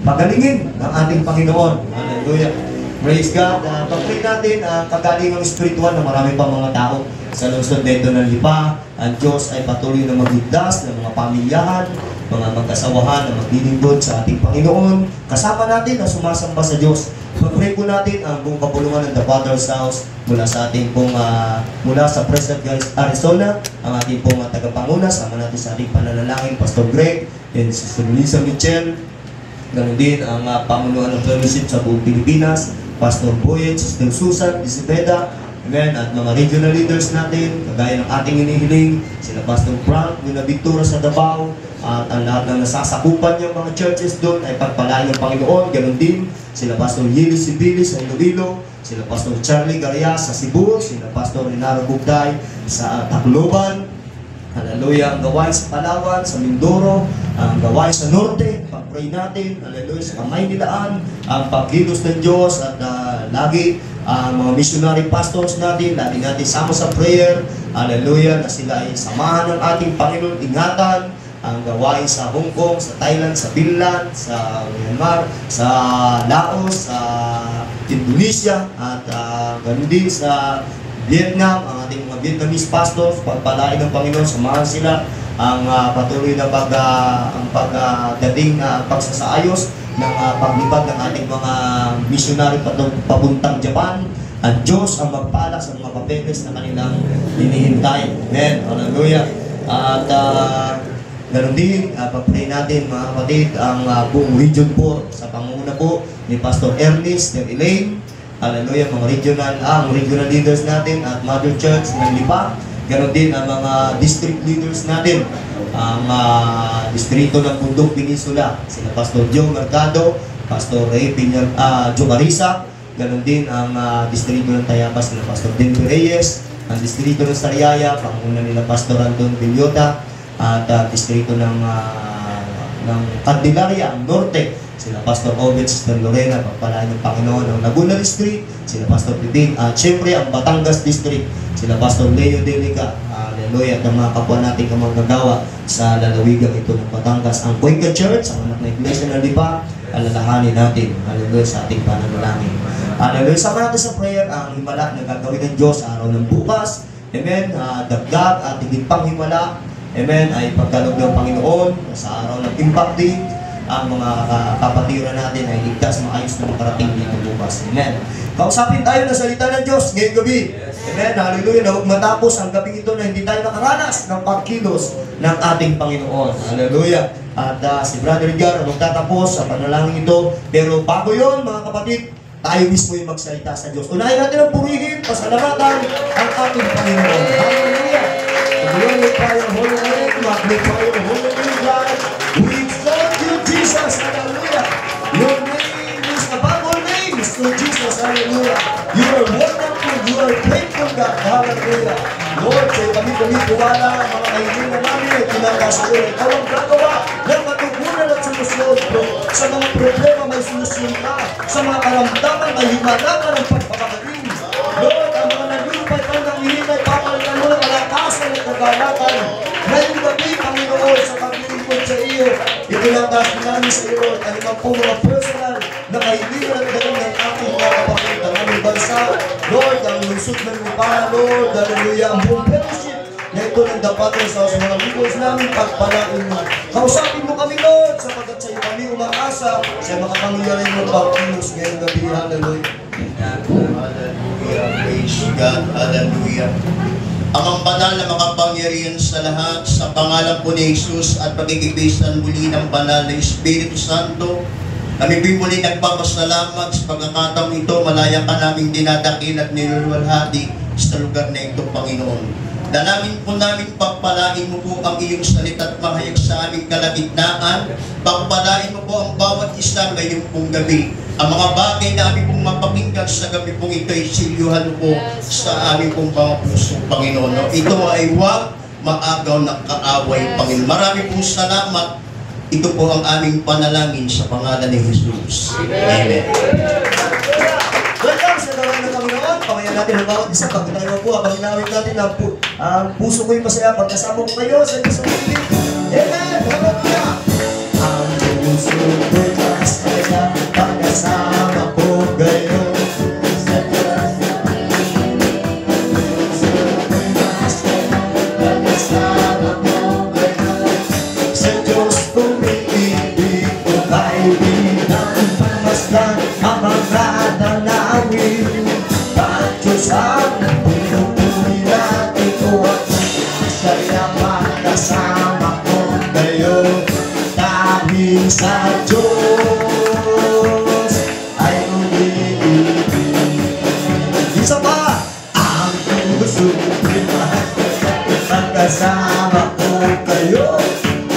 pagalingin ng ating Panginoon. Hallelujah. Praise God. Pag-pray natin kagalingang spiritual na marami pa mga tao sa lungsod nito ng Lipa. Ang Diyos ay patuloy na magligtas ng mga pamilyahan, mga mag-asawahan na maglilingkod sa ating Panginoon. Kasama natin na sumasamba sa Diyos. Pag-pray po natin ang buong kapulungan ng The Father's House mula sa ating pong mula sa President Arizona, ang ating pong tagapanguna. Sama natin sa ating pananalangin, Pastor Greg, and Sister Lisa Michel. Ganon din ang pamunuan ng fellowship sa buong Pilipinas, Pastor Boyet, Sister Susan, Isabeda, amen, at mga regional leaders natin, kagaya ng ating inihiling, sila Pastor Frank, Buenaventura sa Davao, at ang lahat ng nasasakupan niyang mga churches doon ay pagpalain ng Panginoon. Ganon din, sila Pastor Yili Sibilis sa Iloilo, sila Pastor Charlie Garias sa Cebu, sila Pastor Renaro Bugday sa Tacloban. Hallelujah, ang gawain sa Palawan, sa Mindoro, ang gawain sa Norte, pag-pray natin, hallelujah, sa Kamaynilaan, ang pagkilos ng Diyos, at lagi ang mga missionary pastors natin, lagi natin sama sa prayer, hallelujah, na sila ay samahan ng ating Panginoon, ingatan, ang gawain sa Hong Kong, sa Thailand, sa Finland, sa Myanmar, sa Laos, sa Indonesia, at ganoon din sa Vietnam, ang ating mga Vietnamese pastors, pagpalain ng Panginoon, samahan sila ang patuloy na pagdating na pagsasaayos ng paglipad ng ating mga missionary papuntang Japan. At Diyos ang magpala sa mga papeles na kanilang hinihintay. Amen. Hallelujah. At ganoon din, pag-pray natin mga kapatid, ang buong Region 4 sa pangunguna po ni Pastor Ernest and Elaine. Hallelujah, mga regional leaders natin at Mother Church ng Lipa. Ganon din ang mga district leaders natin. Ang distrito ng Bundok Peninsula, sila Pastor Joe Mercado, Pastor Ray Jogarisa. Ganon din ang distrito ng Tayabas, sila Pastor Denver Reyes. Ang distrito ng Sariaya, panguna nila Pastor Anton Villota. At distrito ng Candelaria, ang Norte, sila Pastor Obed, Sister Lorena, pagpalaan ng Panginoon. Ang Laguna District, sila Pastor Piping. At syempre, ang Batangas District, sila Pastor Leo Delica. Hallelujah. At ang mga kapwa natin kamagagawa sa lalawigan ito ng Batangas. Ang Cuenca Church, ang anak na iglesia ng Lipa, alalahanin natin. Hallelujah, sa ating pananalangin. Hallelujah. Sama natin sa prayer ang himala na gagawin ng Diyos sa araw ng bukas. Amen. Dagdag at higit pang himala. Amen. Ay pagkalog ng Panginoon sa araw ng Impact Day. Ang mga kapatiran natin ay ligtas, maayos na makarating dito bukas. Amen. Kausapin tayo ng salita ng Diyos ngayong gabi. Amen. Hallelujah. Na huwag matapos ang gabi ito na hindi tayo nakaranas ng pagkilos ng ating Panginoon. Hallelujah. At si Brother Edgar magtatapos sa panalangin ito. Pero bago yon, mga kapatid, tayo mismo yung magsalita sa Diyos. Unahin natin ang purihin, pasalamatan ang ating Panginoon. Hallelujah. Glorify your holy name. Magnify your holy name, God. We exalt you, Jesus. Hallelujah. Your name is above all names, Lord Jesus. Hallelujah. You are wonderful. You are faithful, God. Hallelujah. Lord, sa kami tiwala, mga kaibigan namin ay tinatasayon. Ikaw ang gagawa ng matugunan at solusyon. Sa mga problema may solusyon ka. Sa mga karamdaman may himala ka ng pagpapagaling. Lord, ang mga naglumpay ka ng hinay, papalitan mo ng kalakasan at kagalakan. Ngayong gabi, Panginoon, sa paglilingkod sa iyo, itinataas namin sa iyo, Lord, ang ibang po mga personal na kaibigan at galing ng aking mga kapatid, ang aming bansa. Lord, ang lusot ng lupa, Lord, hallelujah, ang buong fellowship na ito ng dapatin sa mga leaders namin, pagpalain mo. Kausapin mo kami, Lord, sapagkat sa iyo kami umaasa sa mga pangyayaring mo pagkilos ngayong gabi, hallelujah. Hallelujah, praise God, hallelujah. Ang banal na makapangyarihan sa lahat, sa pangalan po ni Jesus at pagkikipisan muli ng banal na Espiritu Santo, kami po muli nagpapasalamat sa pagkakataong ito, malaya ka naming dinadakil at niluluwalhati sa lugar na ito, Panginoon. Dalangin po namin, pagpalain mo po ang iyong salita at mahayag sa aming kalagitnaan. Pagpalain mo po ang bawat isa ngayong pong gabi. Ang mga bagay na aming pong mapakinggan sa gabi pong ito ay silyuhan po sa aming pong mga puso, Panginoon. Ito ay huwag maagaw ng kaaway, Panginoon. Marami pong salamat. Ito po ang aming panalangin sa pangalan ni Jesus. Amen. Welcome sa gawain ng Panginoon. Pamayan natin ang bawat isa. Pag tayo po, habang inawit natin ang puso ko'y masaya. Pagkasama ko kayo sa isang pilit. Amen! Hallelujah! Ang puso ko'y masaya. ng pamasdan ang mga dalawin. At Diyos ang pinupuri natin ko at masaya makasama ko kayo. Dahil sa Diyos ay umiibig. Isa pa! Ang puso magkasama ko kayo.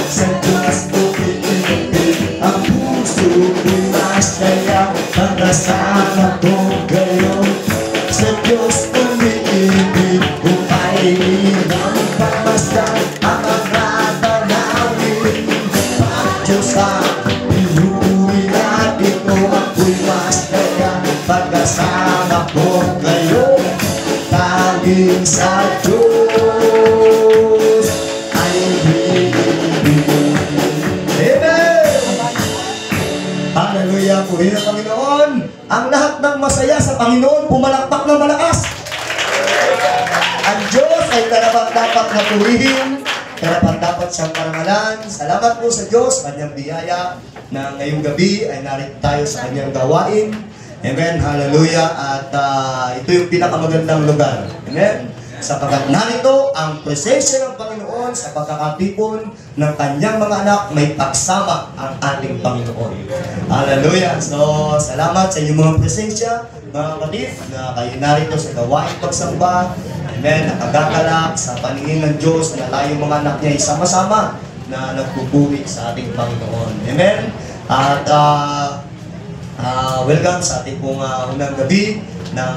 Sa Diyos umiibig. Ang puso masaya magkasama ko kayo. Sa Diyos umiibig. Upay ng pamasdan ang mga dalawin. Ang Diyos ang pinupuri natin ko. Ako'y masaya pagkasama ko kayo. Tanging sa Diyos ay umiibig. Amen! Hallelujah! Purihin ang Panginoon. Ang lahat ng masaya sa Panginoon, pumalakpak na malakas. Ang Diyos ay karapat-dapat na purihin, karapat-dapat siyang parangalan. Salamat po sa Diyos, kanyang biyaya, na ngayong gabi ay narito tayo sa kanyang gawain. Amen, hallelujah. At ito yung pinakamagandang lugar. Amen. Sapagkat narito ang presensya ng Panginoon sa pagkakatipon ng kanyang mga anak, may pagsama ang ating Panginoon. Hallelujah. So, salamat sa inyong mga presensya, mga kapatid, na kayo narito sa gawain pagsamba. Amen. Nakagagalak sa paningin ng Diyos na tayong mga anak niya ay sama-sama na nagpupuwit sa ating Panginoon. Amen. At welcome sa ating pong unang gabi ng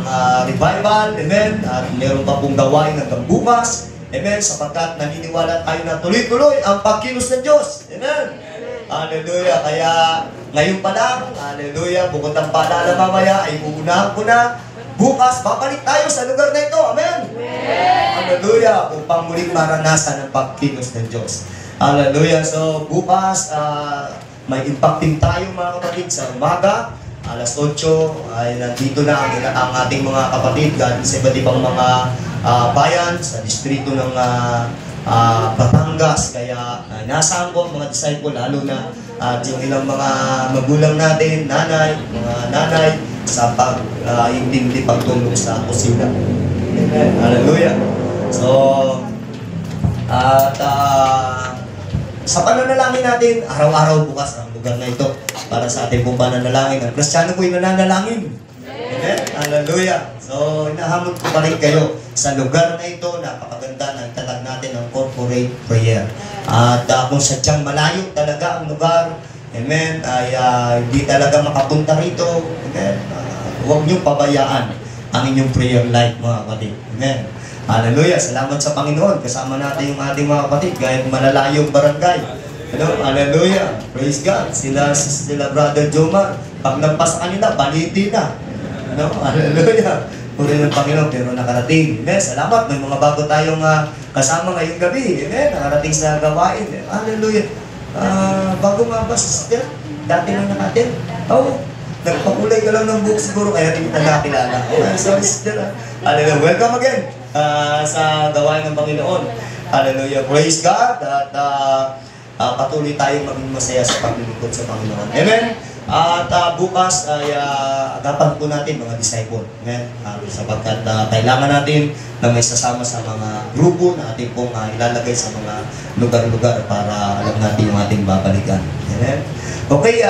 revival. Amen. At meron pa pong gawain hanggang bukas. Amen. Sapagkat naniniwala tayo na tuloy-tuloy ang pagkilos ng Diyos. Amen. Hallelujah. Kaya ngayon pa lang, hallelujah, bukod ang paalala mamaya ay uunahan ko na. Bukas, babalik tayo sa lugar na ito. Amen. Hallelujah. Upang muling maranasan ang pagkilos ng Diyos. Hallelujah. So bukas, may impacting tayo mga kapatid sa umaga. Alas 8 ay nandito na ang ating mga kapatid galing sa iba't ibang mga bayan sa distrito ng Batangas. Kaya nasaan ko mga disciple, lalo na yung ilang mga magulang natin, mga nanay, sa pag-intindi pagtulong sa kusina. Amen. Hallelujah. So, at sa pananalangin natin, araw-araw bukas ang lugar na ito para sa ating pong pananalangin. Ang Kristiyano po yung nananalangin. Amen? Hallelujah. So, inahamon ko pa rin kayo sa lugar na ito. Napakaganda na itatag natin ang corporate prayer. At kung sadyang malayo talaga ang lugar, amen, ay hindi talaga makapunta rito, amen, huwag niyong pabayaan ang inyong prayer life, mga kapatid. Amen. Hallelujah. Salamat sa Panginoon. Kasama natin yung ating mga kapatid, gaya ng malalayong barangay. Hallelujah. Praise God. Sila Brother Jomar, pag nagpas sa kanila, baliti na. Hallelujah. Puri ng Panginoon, pero nakarating. Amen. Salamat. May mga bago tayong kasama ngayong gabi. Amen. Nakarating sa gawain. Hallelujah. Bago nga ba, sister? Dati na nakatin? Oo. Nagpakulay ka lang ng book siguro, kaya hindi kita nakilala. Okay, sorry sister. Hallelujah. Welcome again sa gawain ng Panginoon. Hallelujah. Praise God. At patuloy tayong maging masaya sa paglilingkod sa Panginoon. Amen. At bukas ay agapan po natin mga disciple. Amen. Sapagkat kailangan natin na may sasama sa mga grupo na ating pong ilalagay sa mga lugar-lugar para alam natin yung ating babalikan. Amen. Okay,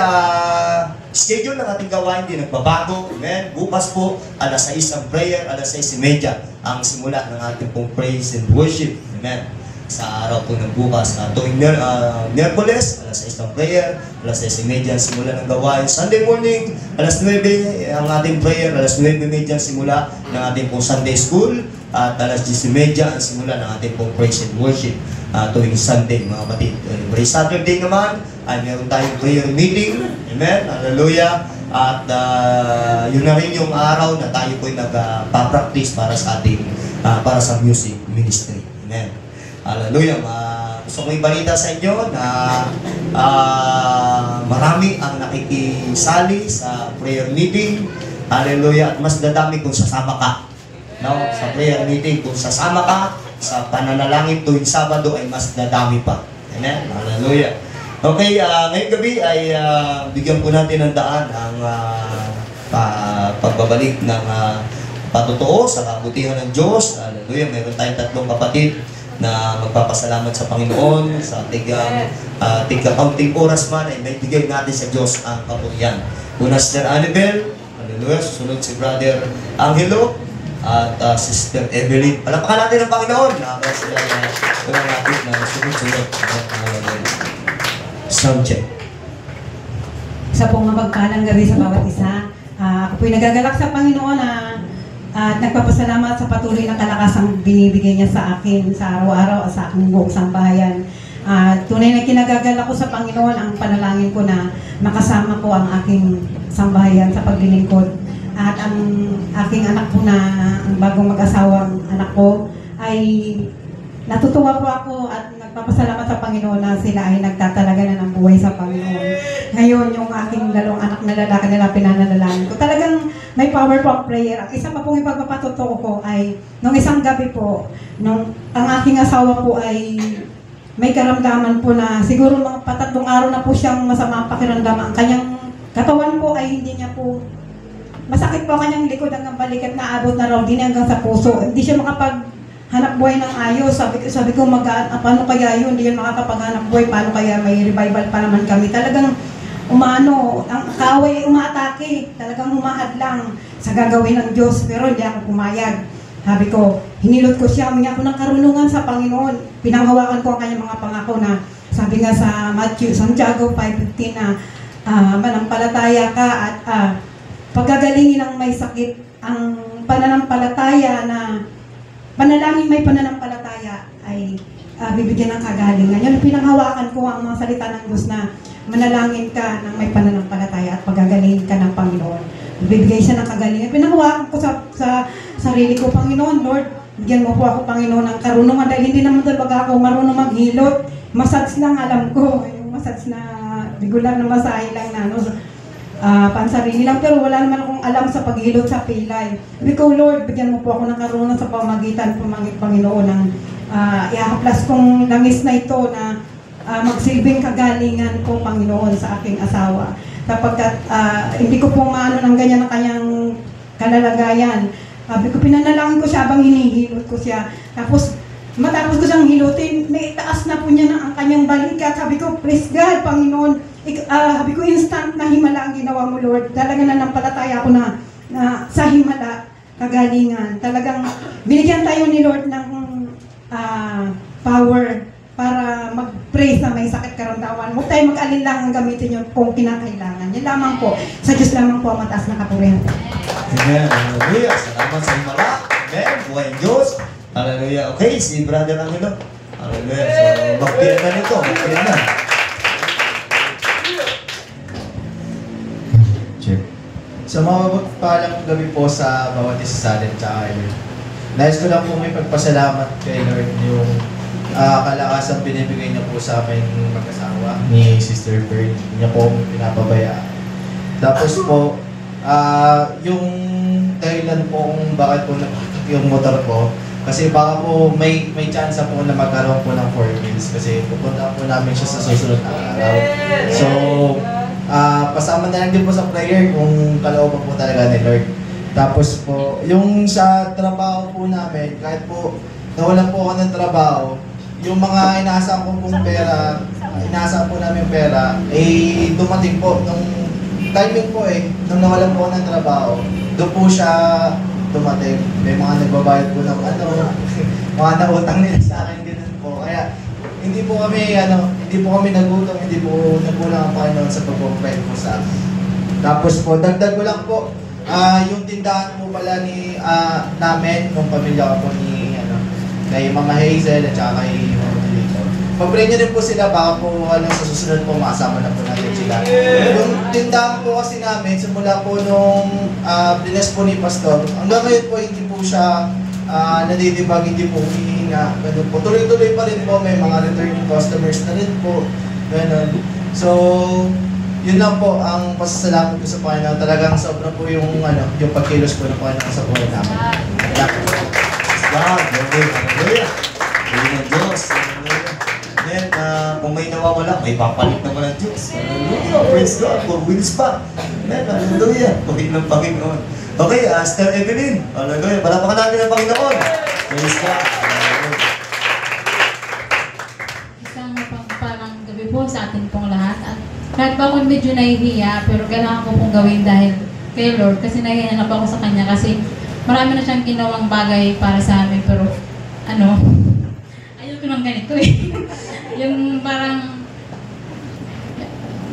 schedule ng ating gawain din nagbabago. Amen. Bukas po, alas 6 ang prayer, alas 6:30 ang simula ng ating pong praise and worship. Amen. Sa araw po ng bukas, tuwing Miyerkules, alas 6 ang prayer, alas 6:30 ang simula ng gawain. Sunday morning, alas 9 ang ating prayer, alas 9:30 ang simula ng ating pong Sunday school, at alas 10:30 ang simula ng ating pong praise and worship tuwing Sunday, mga kapatid. Every Saturday naman ay meron tayong prayer meeting. Amen. Hallelujah. At yun na rin yung araw na tayo po'y nagpa-practice para sa ating para sa music ministry. Amen. Hallelujah. Gusto kong ibalita sa inyo na marami ang nakikisali sa prayer meeting. Hallelujah. At mas dadami kung sasama ka. No? Sa prayer meeting, kung sasama ka sa pananalangin tuwing Sabado ay mas dadami pa. Amen? Hallelujah. Okay, ngayong gabi ay bigyan po natin ng daan ang pagbabalik ng patutuo sa kabutihan ng Diyos. Hallelujah. Meron tayong tatlong kapatid na magpapasalamat sa Panginoon sa tig-counting oras man ay may bigay natin sa Diyos ang kapurihan. Una si Sister Annabel, hallelujah, susunod si Brother Angelo, at Sister Evelyn. Palakpakan natin ang Panginoon. Kaya sila walang natin na sunod-sunod. Sound check. Isa pong mapagpalang gabi sa bawat isa. Ako po'y nagagalak sa Panginoon at nagpapasalamat sa patuloy na kalakasang binibigay niya sa akin sa araw-araw at sa aking buong sambahayan. Tunay na kinagagalak ko sa Panginoon ang panalangin ko na makasama ko ang aking sambahayan sa paglilingkod. At ang aking anak po na ang bagong mag-asawang anak ko ay natutuwa po ako at nagpapasalamat sa Panginoon na sila ay nagtatalaga na ng buhay sa Panginoon. Ngayon, yung aking dalawang anak na lalaki nila pinanalangin ko. Talagang may power po ang prayer. Ang isa pa pong ipagpapatotoo ko ay nung isang gabi po, nung ang aking asawa po ay may karamdaman po na siguro mga patatlong araw na po siyang masama ang pakiramdam. Ang kanyang katawan po ay hindi niya po masakit po ang kanyang likod hanggang balikat na abot na raw din hanggang sa puso. Hindi siya makapaghanap buhay ng ayos. Sabi ko, paano kaya yun? Hindi yan makakapaghanap buhay. Paano kaya may revival pa naman kami? Talagang ang kaaway umatake. Talagang humahadlang sa gagawin ng Diyos. Pero hindi ako pumayag. Sabi ko, hinilot ko siya. Humingi ako ng karunungan sa Panginoon. Pinanghawakan ko ang kanyang mga pangako na sabi nga sa Santiago 5:15 na manampalataya ka at paggagalingin ng may sakit, ang pananampalataya na panalangin may pananampalataya ay bibigyan ng kagalingan. Yan, pinanghawakan ko ang mga salita ng Diyos na manalangin ka ng may pananampalataya at paggagalingin ka ng Panginoon. Bibigay siya ng kagalingan. Pinanghawakan ko sa sarili ko, Panginoon, Lord, bigyan mo po ako, Panginoon, ng karunungan dahil hindi naman talaga ako marunong maghilot. Massage lang alam ko. Yung massage na regular na masahe lang na pansarili lang, pero wala naman akong alam sa paghilot sa pilay. Sabi ko, Lord, bigyan mo po ako ng karunungan sa pamagitan Panginoon ng ihahaplas kong langis na ito na magsilbing kagalingan po, Panginoon, sa aking asawa. Sapagkat hindi ko po maano ng ganyan ang kanyang kalalagayan. Sabi ko, pinanalangin ko siya habang hinihilot ko siya. Tapos, matapos ko siyang hilutin, may taas na po niya na ang kanyang balikat. Sabi ko, praise God, Panginoon. Sabi ko, instant na himala ang ginawa mo, Lord. Talagang nanampalataya ako na sa himala, kagalingan. Talagang binigyan tayo ni Lord ng power para mag-pray sa may sakit karamdaman. Huwag tayo mag-alinlangan gamitin yun kung kinakailangan. Yan lamang po. Sa Diyos lamang po ang mataas na kapurihan. Amen. Hallelujah. Salamat sa himala. Amen. Buhay ang Diyos. Hallelujah. Okay, si Brother Angelo. Hallelujah. So, magpiyan na nito. Magpiyan na. Check. Sa mga magpalang gabi po sa bawat isa sa atin tsaka kay Lord. Nais ko lang po may pagpasalamat kay Lord yung kalakasang binibigay niya po sa amin mag-asawa ni Sister Bird. Hindi niya po pinapabayaan. Tapos po, yung dahilan po kung bakit po yung motor ko, kasi baka po may chance po na magkaroon po ng 4 wheels kasi pupunta po namin siya sa susunod na araw. So, pasama na lang din po sa prayer kung kalooban po talaga ni Lord. Tapos po, yung sa trabaho po namin, kahit po nawalan po ako ng trabaho, yung mga inaasahan ko pong pera, inaasahan po namin pera, dumating po nung timing po nung nawalan po ako ng trabaho, doon po siya dumating. May mga nagbabayad po ng mga nautang nila sa akin ganun po. Kaya hindi po kami nagutom, hindi po nagulang ang Panginoon sa pagpapayad po sa akin. Tapos po, dagdag ko lang po, yung tindahan po pala namin, nung pamilya ko po kay Mama Hazel at saka kay Mama Lito. Pag-pray niyo rin po sila, baka po sa susunod po makasama na po natin sila. Yung tindahan po kasi namin, simula po nung bless po ni Pastor, hanggang ngayon po hindi po siya nadidibag, hindi po humihinga. Ganun po. Tuloy-tuloy pa rin po, may mga returning customers na rin po. Ganun. So, yun lang po ang pasasalamat ko sa Panginoon. Talagang sobra po yung pagkilos po ng Panginoon sa buhay namin. God, hallelujah. Hallelujah ng Diyos. Then, kung may nawawala, may papalit naman ang Diyos. Hallelujah. Praise God. For wins pa. Amen. Hallelujah. Pagin ng Panginoon. Okay, Sister Evelyn. Hallelujah. Palapakan natin ang Panginoon. Praise God. Hallelujah. Isang mapagpalang gabi po sa atin pong lahat. At kahit pa ako medyo nahihiya, pero kailangan ko pong gawin dahil kay Lord. Kasi nahihiya na po ako sa Kanya. Kasi marami na siyang ginawang bagay para sa amin. Pero ayaw ko ng ganito eh. Yung parang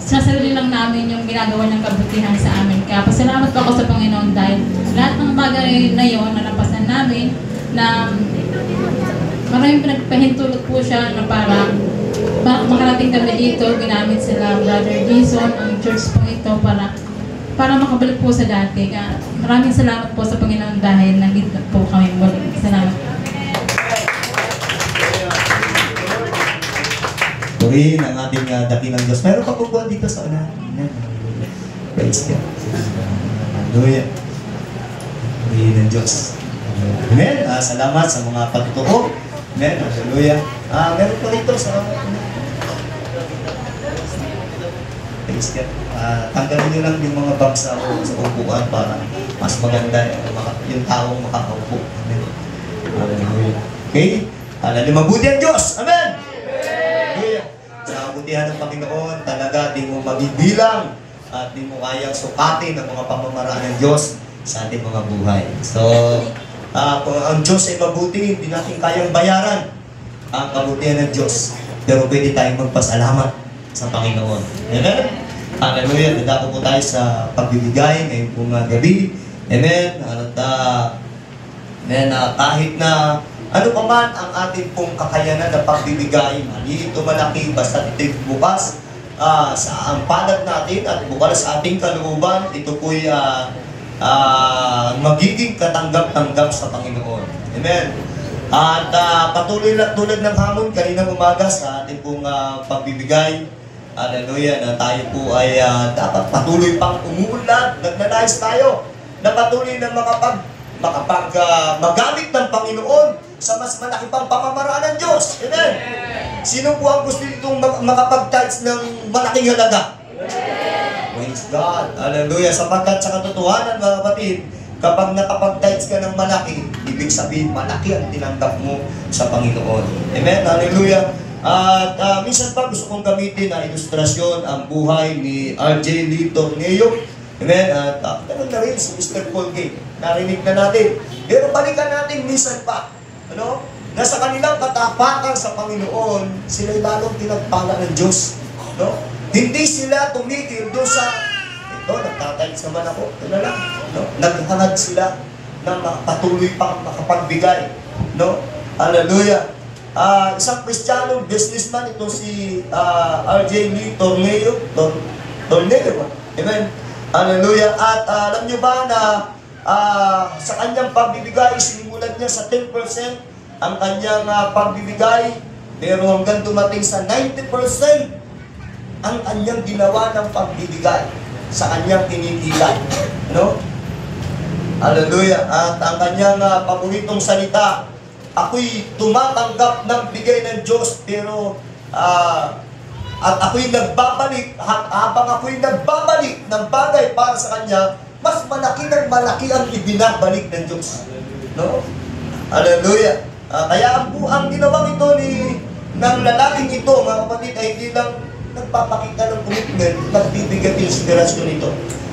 sa sarili lang namin yung ginagawa niyang kabutihan sa amin. Kaya pasalamat po ako sa Panginoon dahil lahat ng bagay na yon na napasan namin na maraming pinagpahintulot po siya na para makarating kami dito. Ginamit sila Brother Jason, ang church po ito para makabalik po sa dati. Kaya maraming salamat po sa Panginoon dahil nandito po kami muli. Salamat. Purihin ang ating dakilang Diyos. Meron pa po dito sa unahan. Amen. Praise God. Hallelujah. Purihin ang Diyos. Amen. Salamat sa mga patutuo. Amen. Hallelujah. Meron pa rito sa praise God. Tanggalin nyo lang yung mga bag sa upuan para mas maganda yung taong makakaupo. Amen. Hallelujah. Okay? Hallelujah. Mabuti ang Diyos. Amen. Sa kabutihan ng Panginoon, talaga di mo mabibilang at di mo kayang sukatin ang mga pamamaraan ng Diyos sa ating mga buhay. So, kung ang Diyos ay mabuti, hindi natin kayang bayaran ang kabutihan ng Diyos. Pero pwede tayong magpasalamat sa Panginoon. Amen? Hallelujah. Dadako po tayo sa pagbibigay ngayong pong gabi. Amen? At kahit na ano pa man ang ating pong kakayanan na pagbibigay, maliit o malaki, basta ito'y bukas sa ang palad natin at bukas sa ating kalooban, ito po'y magiging katanggap-tanggap sa Panginoon. Amen. At patuloy lang tulad ng hamon kanina umaga sa ating pong pagbibigay. Hallelujah, na tayo po ay dapat patuloy pang umuunlad. Nagnanais tayo na patuloy na magamit ng Panginoon sa mas malaki pang pamamaraan ng Diyos. Amen? Sino po ang gusto itong makapag-tithes ng malaking halaga? Praise God. Hallelujah. Sapagkat sa katotohanan, mga kapatid, kapag nakapag-tithes ka ng malaki, ibig sabihin, malaki ang tinanggap mo sa Panginoon. Amen? Hallelujah. At minsan pa gusto kong gamitin na ilustrasyon ang buhay ni R.J. Lee Torneo. Amen? At ganun na rin si Mr. Paul Gay. Narinig na natin. Pero balikan natin minsan pa. Na sa kanilang katapakan sa Panginoon, sila'y lalong pinagpala ng Diyos. Hindi sila tumigil doon sa, nagtatights naman ako, ito na lang. Naghangad sila na patuloy pang makapagbigay. Hallelujah. Isang Kristiyanong businessman, ito si R.J. Lee Torneo. Amen. Hallelujah. At alam niyo ba na sa kanyang pagbibigay, sinimulan niya sa 10% ang kanyang pagbibigay, pero hanggang dumating sa 90% ang kanyang ginawa ng pagbibigay sa kanyang kinikita. Hallelujah. At ang kanyang paboritong salita, ako'y tumatanggap ng bigay ng Diyos, pero at ako'y nagbabalik, habang ako'y nagbabalik ng bagay para sa Kanya, mas malaki ng malaki ang ibinabalik ng Diyos. Hallelujah. Kaya ang ginawang ito ng lalaking ito, mga kapatid, ay hindi lang nagpapakita ng commitment, nagbibigay ng inspirasyon ito.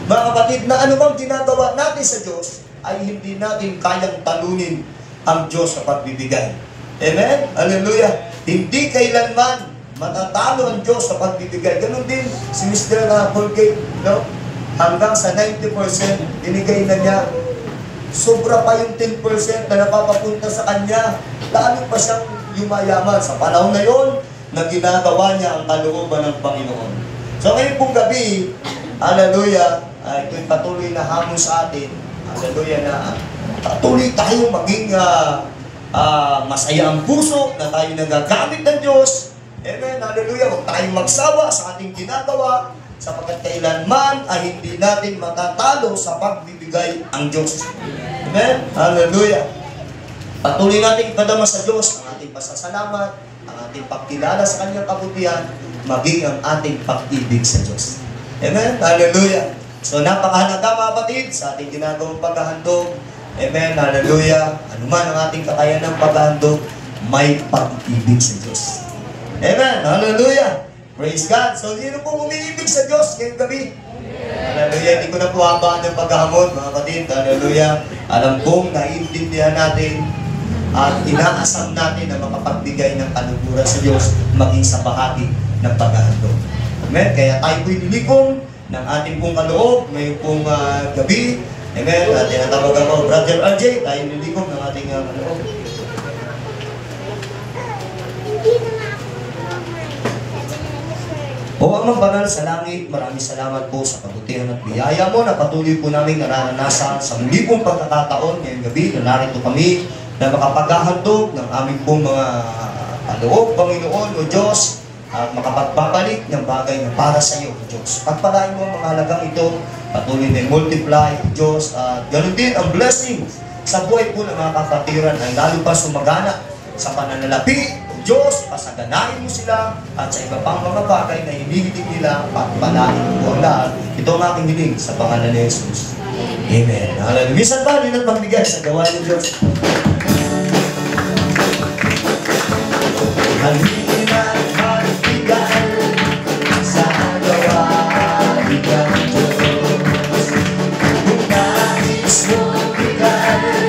Mga kapatid, na ano bang ginagawa natin sa Diyos, ay hindi natin kayang talunin ang Diyos sa pagbibigay. Amen? Hallelujah. Hindi kailanman matatalo ang Diyos sa pagbibigay. Ganun din si Mr. Colgate, hanggang sa 90%, binigay na niya. Sobra pa yung 10% na napapapunta sa kanya. Lalo pa siyang yumayaman sa panahon na yon na ginagawa niya ang kalooban ng Panginoon. So ngayon pong gabi, hallelujah, ito'y patuloy na hamon sa atin. Hallelujah, na patuloy tayong maging masaya ang puso, na tayo nagagamit ng Diyos. Amen, hallelujah. Huwag tayong magsawa sa ating ginagawa, sapagkat kailanman ay hindi natin matatalo sa pagbibigay ang Diyos. Amen, hallelujah. Patuloy natin ipadama sa Diyos ang ating pasasalamat, ang ating pagkilala sa kanyang kabutihan, maging ang ating pag-ibig sa Diyos. Amen? Hallelujah! So napakahalaga mga kapatid sa ating ginagawang paghahandog. Amen? Hallelujah! Ano man ang ating kakayahan ng paghahandog, may pag-ibig sa Diyos. Amen? Hallelujah! Praise God! So sino pong umiibig sa Diyos ngayong gabi? Hallelujah! Hindi ko na po habaan ng paghahamon mga kapatid. Hallelujah! Alam kong naiintindihan natin at inaasam natin na makapagbigay ng kaluguran sa Diyos maging sa bahagi ng paghahandog. Amen? Kaya tayo po'y nilikom ng ating pong kaloob ngayong pong gabi. Amen? At tinatawag ako, Brother RJ, tayo nilikom ng ating kaloob. O Amang Banal sa langit, maraming salamat po sa kabutihan at biyaya mo na patuloy po namin nararanasan sa muli pong pagkakataon ngayong gabi na narito kami na makapaghahandog ng aming pong mga kaloob, Panginoon o Diyos, at makapagbabalik ng bagay na para sa iyo, Diyos. Pagpalain mo ang mga halagang ito, patuloy na multiply, Diyos, at ganoon din ang blessing sa buhay po ng mga kapatiran ay lalo pa sumagana sa pananalapi, Diyos, pasaganahin mo sila at sa iba pang mga bagay na hinihiling nila, pagpalain mo ang lahat. Ito ang aking hiling sa pangalan ni Jesus. Amen. Hallelujah. Minsan ba, rin at magbigay sa gawa ng Diyos? Halina at magbigay sa gawa ng Diyos. Kung nais mo bigay,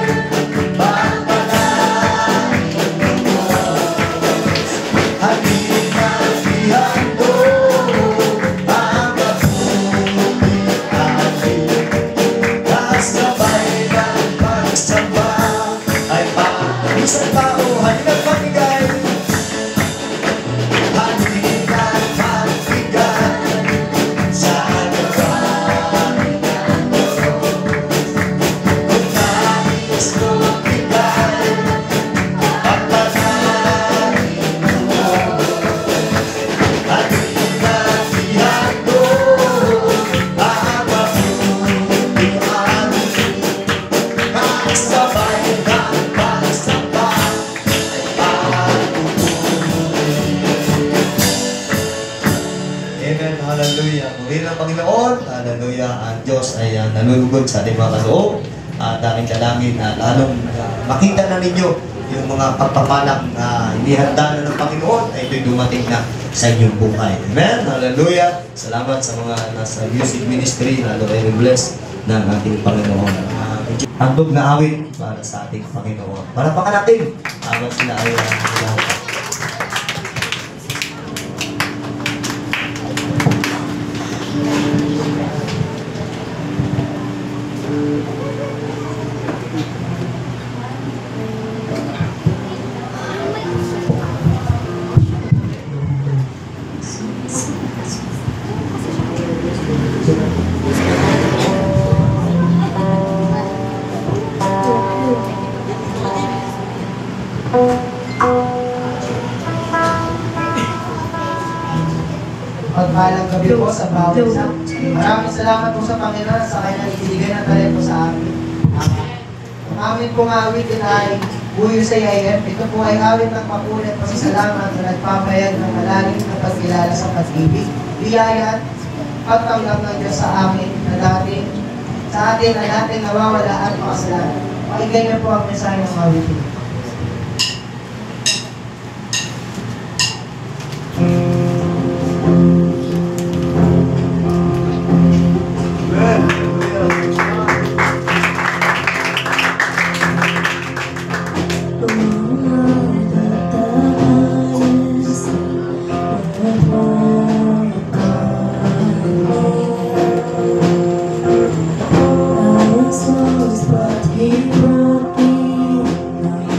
nalulugod sa ating mga kaloob at aking dalangin na lalong makita na ninyo yung mga pagpapalang na inihanda na ng Panginoon ay ito'y dumating na sa inyong buhay. Amen? Hallelujah! Salamat sa mga nasa music ministry, lalo ay bless ng ating Panginoon. Handog na awit para sa ating Panginoon. Para pa natin, habang sila ay Pagpalang gabi po sa bawat isa. Maraming salamat po sa Panginoon sa kanyang ibigay na talento sa amin. Ang amin pong awitin ay Buyo sa IAM. Ito po ay awit ng mapulit pasasalamat na nagpapayag ng malalim na pagkilala sa pag-ibig, biyaya at pagtanggap ng Diyos sa amin na sa atin na dating nawawala at makasalanan. Pakinggan niyo po ang mensahe ng awitin. He brought me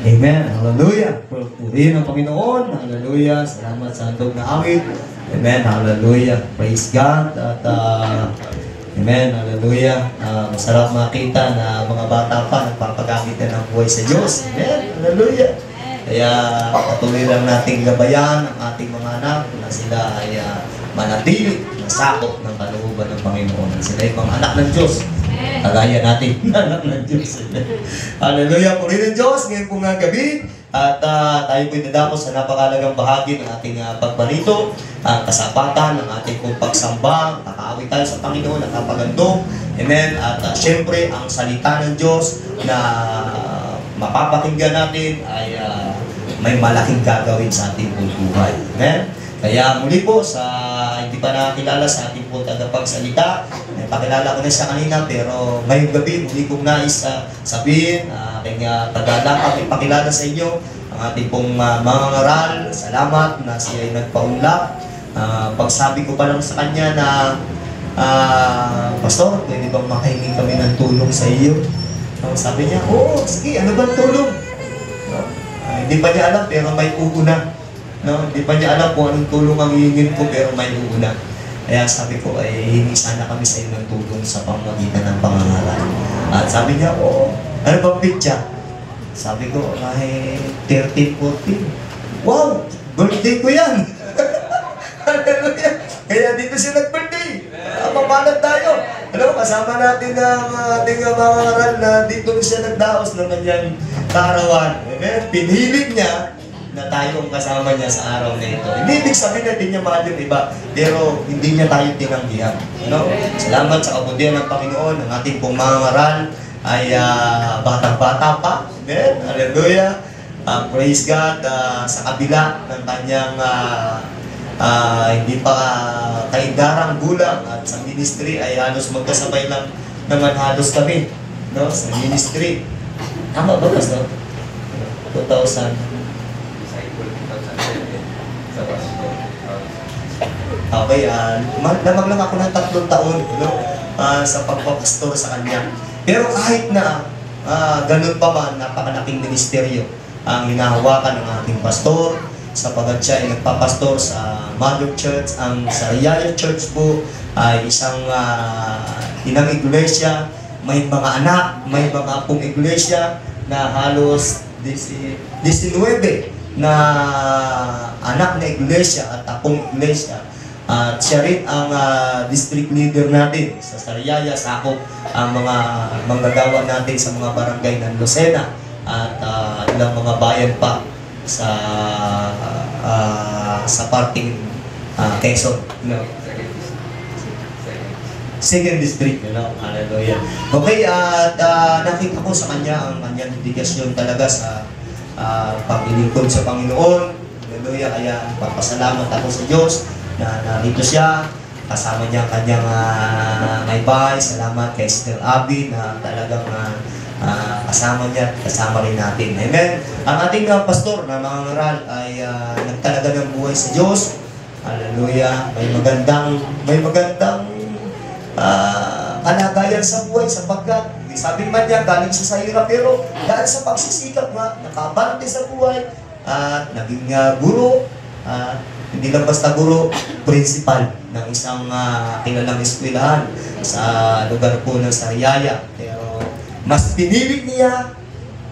Amen. Hallelujah. Purihin ang Panginoon. Hallelujah. Salamat sa handog na awit. Amen. Hallelujah. Praise God. At amen. Hallelujah. Masarap makita na mga bata pa nagpapagamit na ng buhay sa Diyos. Amen. Hallelujah. Kaya patuloy lang nating gabayan ang ating mga anak na sila ay manatili, masakop ng kalooban ng Panginoon. Sila ay mga anak ng Diyos. Kagaya natin, anak ng Diyos. Hallelujah. Purihin ng Diyos ngayon pong gabi. At tayo po'y dadako sa napakalagang bahagi ng ating pagbarito, kasapatan ng ating pong pagsamba, kakaawit tayo sa Panginoon, nakapagandong. Amen. At syempre, ang salita ng Diyos na mapapakinggan natin ay may malaking gagawin sa ating buhay. Amen. Kaya muli po, sa hindi pa nakakilala sa ating po tagapagsalita, pakilala ko na siya kanina, pero ngayong gabi, muli kong nais sabihin, aking tagalakap, ipakilala sa inyo ang ating pong mga ngaral. Salamat na siya ay nagpaunlak. Pagsabi ko pa lang sa kanya na, Pastor, pwede bang makahingi kami ng tulong sa iyo? Sabi niya, oo, sige, ano bang tulong? Hindi pa niya alam, pero may uuna. No? Hindi pa niya alam kung anong tulong ang hihingin ko, pero may uuna. Kaya sabi ko, ay hingi sana kami sa iyo ng tulong sa pamamagitan ng pangangaral. At sabi niya, oo, ano bang pitya? Sabi ko, ay 13, 14. Wow! Birthday ko yan! Hallelujah! Kaya dito siya nag-birthday. Papalag tayo. Ano, kasama natin ang ating mga ngaral na dito siya nagdaos ng kanyang kaarawan. Amen? Pinili niya na tayo ang kasama niya sa araw na ito. Hindi ibig sabihin na hindi niya mahal yung iba, pero hindi niya tayo tinanggihan. Ano? Salamat sa kabutihan ng Panginoon. Ang ating pong mga ngaral ay batang-bata pa. Amen? Hallelujah! Praise God sa kabila ng kanyang hindi pa kaidarang gulang at sa ministry ay halos magkasabay lang naman halos kami, no? Sa ministry. Tama ba, Pastor? 2000. Okay, lamang lang ako ng 3 taon, no? Sa pagpapastor sa kanya. Pero kahit na ganun pa man, napakalaking ministeryo ang hinahawakan ng ating pastor, sapagat siya ay nagpapastor sa Mother Church. Ang Sariaya Church po ay isang inang iglesia, may mga anak, may mga apong iglesia na halos 19 na anak na iglesia at apong iglesia. At siya rin ang district leader natin sa Sariaya, sakop ang mga manggagawa natin sa mga barangay ng Lucena at ilang mga bayan pa sa parting Quezon, no? Second district, you know? Hallelujah. Okay, at nakita ko sa kanya ang kanyang dedikasyon talaga sa paglilingkod sa Panginoon. Hallelujah. Kaya papasalamat ako sa Diyos na narito siya. Kasama niya ang kanyang may bahay. Salamat kay Sister Abby na talagang kasama niya at kasama rin natin. Amen. Ang ating pastor na mga ngaral ay nagtalaga ng buhay sa Diyos. Hallelujah. May magandang kalagayan sa buhay sapagkat sabi man niya galing siya sa hirap, pero dahil sa pagsisikap nga nakabante sa buhay at naging guro, hindi lang basta guro, principal ng isang kilalang eskwelahan sa lugar po ng Sariaya. Pero mas pinili niya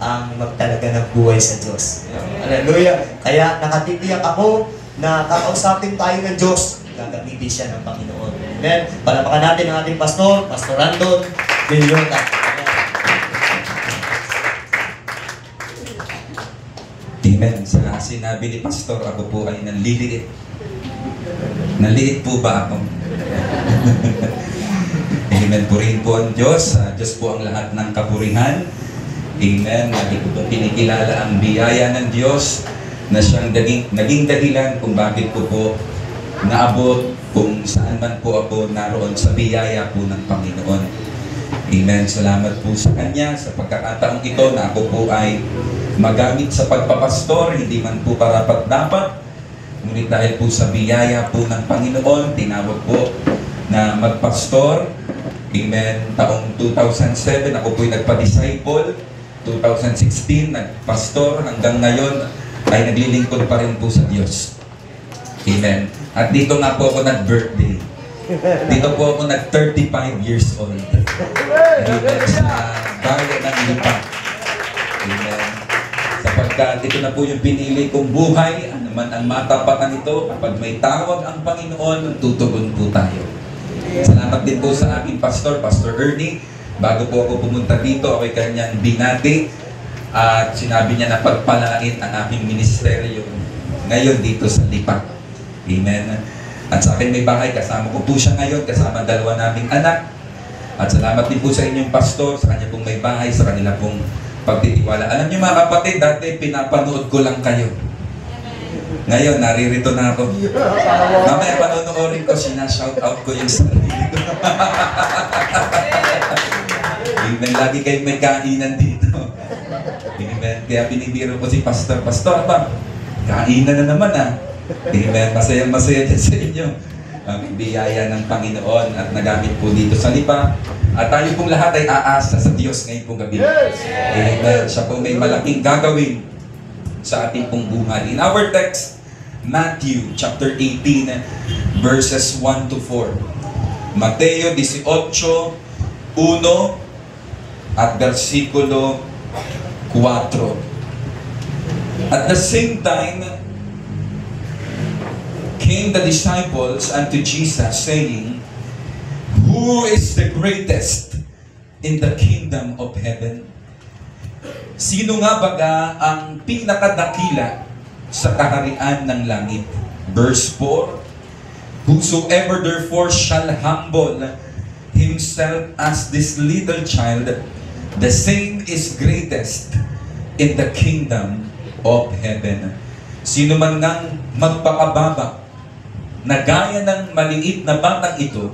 ang magtalaga ng buhay sa Diyos. Hallelujah. Kaya nakatitiyak ako na kakausapin tayo ng Diyos, gagamitin siya ng Panginoon. Amen. Palapakan natin ang ating pastor, Pastor Randon Villota. Amen. Sa sinabi ni Pastor, ako po ay nanliliit. Naliit po ba ako? Amen. Purihin po ang Diyos. Diyos po ang lahat ng kapurihan. Amen. Lagi ko po pinikilala ang biyaya ng Diyos na siyang naging dahilan kung bakit ko po naabot kung saan man po ako naroon sa biyaya po ng Panginoon. Amen. Salamat po sa Kanya sa pagkakataong ito na ako po ay magamit sa pagpapastor, hindi man po karapat-dapat. Ngunit dahil po sa biyaya po ng Panginoon, tinawag po na magpastor. Amen. Taong 2007, ako po'y nagpa-disciple. 2016, nagpastor. Hanggang ngayon, ay naglilingkod pa rin po sa Diyos. Amen. At dito nga po ako nag-birthday. Dito po ako nag-35 years old. Amen. Sa bayan ng Lipa. Amen. Sapagkat ito na po yung pinili kong buhay. Ano man ang matapatan ito, kapag may tawag ang Panginoon, tutugon po tayo. Salamat din po sa aking pastor, Pastor Ernie. Bago po ako pumunta dito, ako'y kanyang binati. At sinabi niya na pagpalain ang aking ministeryo ngayon dito sa Lipa. Amen. At sa akin may bahay, kasama ko po siya ngayon, kasama 2 naming anak. At salamat din po sa inyong pastor, sa kanya pong may bahay, sa kanila pong pagtitiwala. Alam niyo mga kapatid, dati pinapanood ko lang kayo. Ngayon, naririto na ako. Mamaya panonoodin ko, sinashoutout ko yung sarili ko. Amen. Lagi kayo may kainan dito. Amen. Kaya binibiro ko si Pastor. Pastor, ba? Kainan na naman Amen. Masayang-masaya din sa inyo. Ang biyaya ng Panginoon at nagamit po dito sa Lipa. At tayo pong lahat ay aasa sa Diyos ngayon pong gabi. Amen. Siya po may malaking gagawin sa ating pong buhay. In our text, Matthew chapter 18 verses 1 to 4. Mateo 18, 1 at versikulo 4. At the same time, came the disciples unto Jesus, saying, Who is the greatest in the kingdom of heaven? Sino nga baga ang pinakadakila sa kaharian ng langit? Verse 4, Whosoever therefore shall humble himself as this little child, the same is greatest in the kingdom of heaven. Sino man ngang magpakababa na gaya ng maliit na batang ito,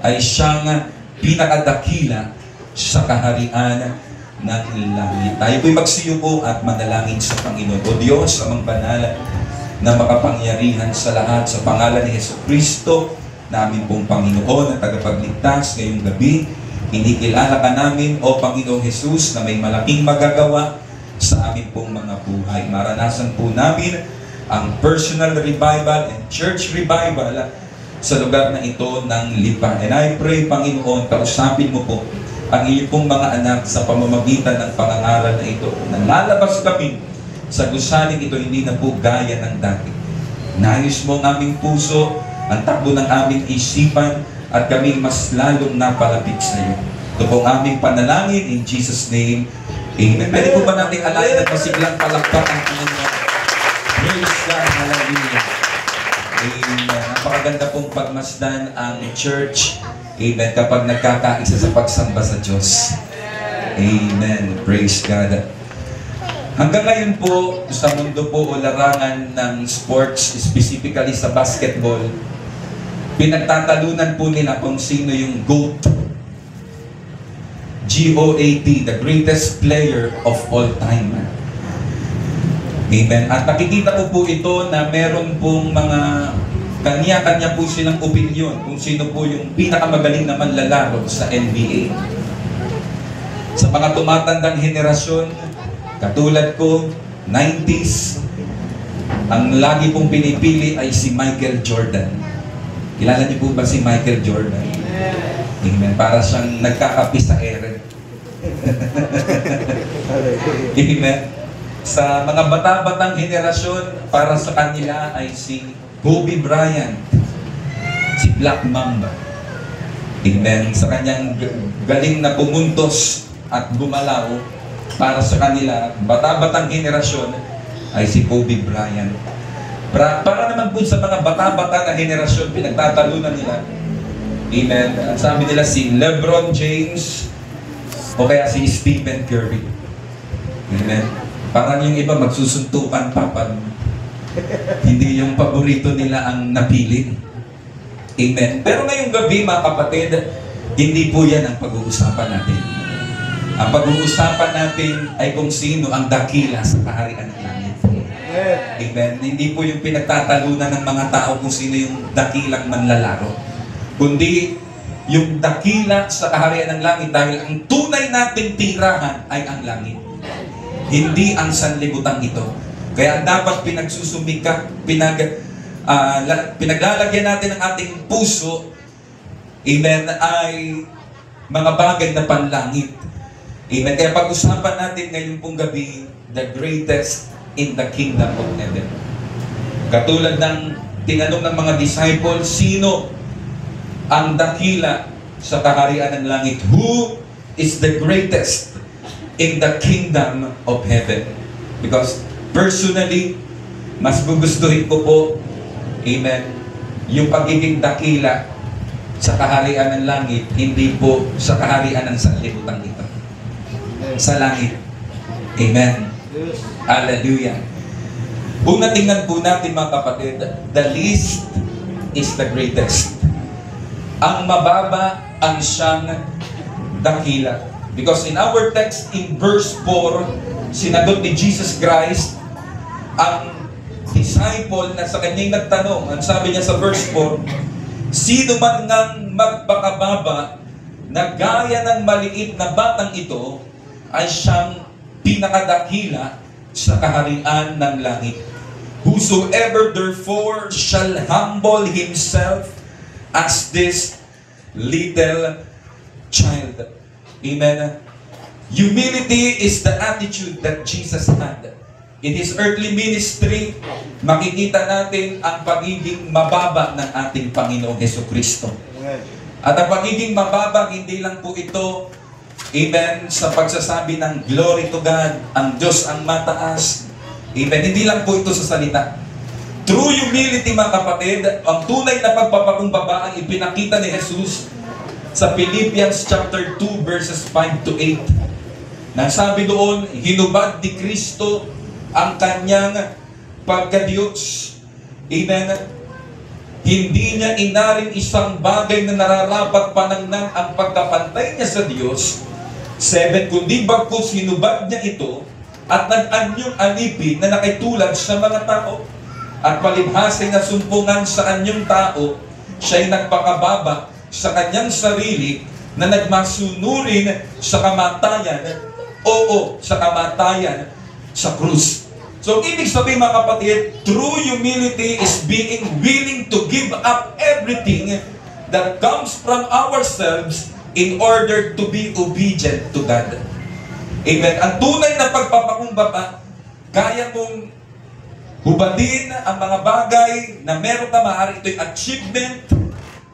ay siyang pinakadakila sa kaharian ng langit. Tayo po'y magsiyuko at manalangin sa Panginoon. O Diyos, amang banal na makapangyarihan sa lahat, sa pangalan ni Jesucristo, namin pong Panginoon at tagapagligtas ngayong gabi, inikilala ka namin, O Panginoong Jesus, na may malaking magagawa sa amin pong mga buhay. Maranasan po namin ang personal revival and church revival sa lugar na ito ng Lipa. And I pray, Panginoon, kausapin mo po ang iyong pong mga anak sa pamamagitan ng pangangaral na ito. Nalalabas kami sa gusaling ito, hindi na po gaya ng dati. Nayos mo ang aming puso, ang takbo ng aming isipan, at kami mas lalong napalapit sa iyo. Ito po ang aming panalangin in Jesus' name. Amen. Pwede po ba natin alayan at masiglang palakpak ang Panginoon? Praise God, hallelujah. Amen. Napakaganda pong pagmasdan ang church. Amen. Kapag nagkakaisa sa pagsamba sa Diyos. Amen. Praise God. Hanggang ngayon po, sa mundo po o larangan ng sports, specifically sa basketball, pinagtatalunan po nila kung sino yung GOAT. G-O-A-T, the greatest player of all time. Amen. At nakikita ko po ito na meron pong mga kanya-kanya po silang opinion kung sino po yung pinakamagaling na manlalaro sa NBA. Sa mga tumatandang henerasyon, katulad ko, 90s, ang lagi pong pinipili ay si Michael Jordan. Kilala niyo po ba si Michael Jordan? Amen. Para siyang nagkakapi sa ere. Amen. Sa mga bata-batang henerasyon, para sa kanila ay si Kobe Bryant, si Black Mamba. Amen. Sa kanyang galing na pumuntos at gumalaw, para sa kanila, bata-batang henerasyon, ay si Kobe Bryant. Para naman po sa mga bata-bata na henerasyon, pinagtatalunan nila. Amen. At sabi nila si LeBron James o kaya si Stephen Curry. Amen. Parang yung iba magsusuntukan pa pag hindi yung paborito nila ang napili. Amen. Pero ngayong gabi, mga kapatid, hindi po yan ang pag-uusapan natin. Ang pag-uusapan natin ay kung sino ang dakila sa kaharian ng langit. Amen. Hindi po yung pinagtatalunan ng mga tao kung sino yung dakilang manlalaro, kundi yung dakila sa kaharian ng langit, dahil ang tunay nating tirahan ay ang langit, hindi ang sanlibutan ito. Kaya dapat pinagsusumika, pinaglalagyan natin ang ating puso, amen, ay mga bagay na panlangit. Amen. Kaya pag-usapan natin ngayon pong gabi, the greatest in the kingdom of heaven. Katulad ng tinanong ng mga disciples, sino ang dakila sa kaharian ng langit? Who is the greatest in the kingdom of heaven? Because personally, mas gugustuhin ko po, amen, yung pagiging dakila sa kaharian ng langit, hindi po sa kaharian ng sanlibutan ito. Sa langit. Amen. Hallelujah. Una tingnan po natin, mga kapatid, the least is the greatest. Ang mababa ang siyang dakila. Because in our text, in verse 4, sinagot ni Jesus Christ ang disciple na sa kanyang nagtanong. Ang sabi niya sa verse 4, sino man ngang magpakababa na gaya ng maliit na batang ito ay siyang pinakadakila sa kaharian ng langit. Whosoever therefore shall humble himself as this little child. Amen. Humility is the attitude that Jesus had. In His earthly ministry, makikita natin ang pagiging mababa ng ating Panginoong Hesukristo. At ang pagiging mababa, hindi lang po ito, amen, sa pagsasabi ng glory to God, ang Diyos ang mataas. Amen, hindi lang po ito sa salita. True humility, mga kapatid, ang tunay na pagpapakumbaba ang ipinakita ni Jesus sa Philippians chapter 2 verses 5 to 8. Nasabi doon, hinubad ni Kristo ang kanyang pagka-Diyos. Amen. Hindi niya inaring isang bagay na nararapat panangnan ang pagkapantay niya sa Diyos. 7, kundi bagkus hinubad niya ito at nag-anyong alipin na nakitulad sa mga tao. At palibhasay na sumpungan sa anyong tao, siya'y nagpakababa sa kanyang sarili na nagmasunurin sa kamatayan. Oo, sa kamatayan sa krus. So, ibig sabihin, mga kapatid, true humility is being willing to give up everything that comes from ourselves in order to be obedient to God. Amen. Ang tunay na pagpapakumbaba, kaya mong hubadin ang mga bagay na meron ka, maaari ito'y achievement.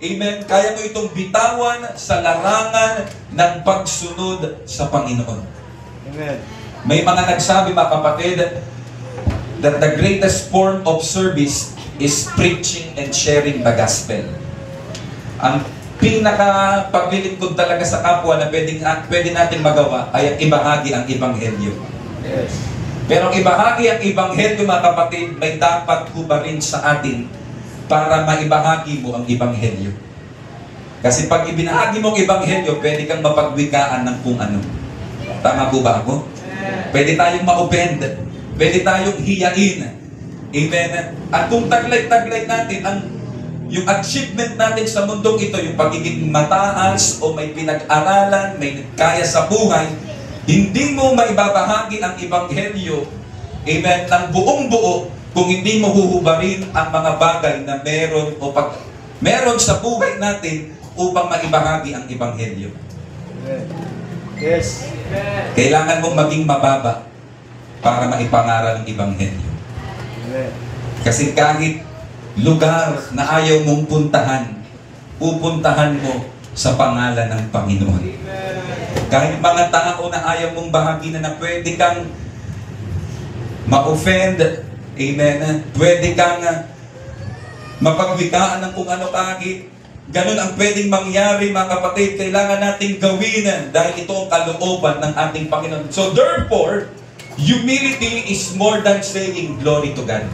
Amen. Kaya mo itong bitawan sa larangan ng pagsunod sa Panginoon. Amen. May mga nagsabi, mga kapatid, that the greatest form of service is preaching and sharing the gospel. Ang pinaka-paglilingkod talaga sa kapwa na pwede natin magawa ay ang ibahagi ang Ebanghelyo. Yes. Pero ang ibahagi ang Ebanghelyo, mga kapatid, may dapat hubarin sa atin para maibahagi mo ang Ebanghelyo. Kasi pag ibinahagi mo ang Ebanghelyo, pwede kang mapagwikaan ng kung ano. Tama po ba ako? Pwede tayong ma-offend. Pwede tayong hiyain. Amen. At kung taglay-taglay natin, yung achievement natin sa mundong ito, yung pagiging mataas o may pinag-aralan, may kaya sa buhay, hindi mo maibabahagi ang Ebanghelyo, amen, ng buong buo kung hindi mo huhubarin ang mga bagay na meron sa buhay natin upang maibahagi ang Ebanghelyo. Yes. Kailangan mong maging mababa para maipangaral ang Ebanghelyo. Kasi kahit lugar na ayaw mong puntahan, pupuntahan mo sa pangalan ng Panginoon. Kahit mga tao na ayaw mong bahaginan na pwede kang ma-offend, amen, pwede kang mapagwikaan ng kung ano kahit ganun ang pwedeng mangyari, mga kapatid, kailangan nating gawin dahil ito ang kalooban ng ating Panginoon. So therefore, humility is more than saying glory to God.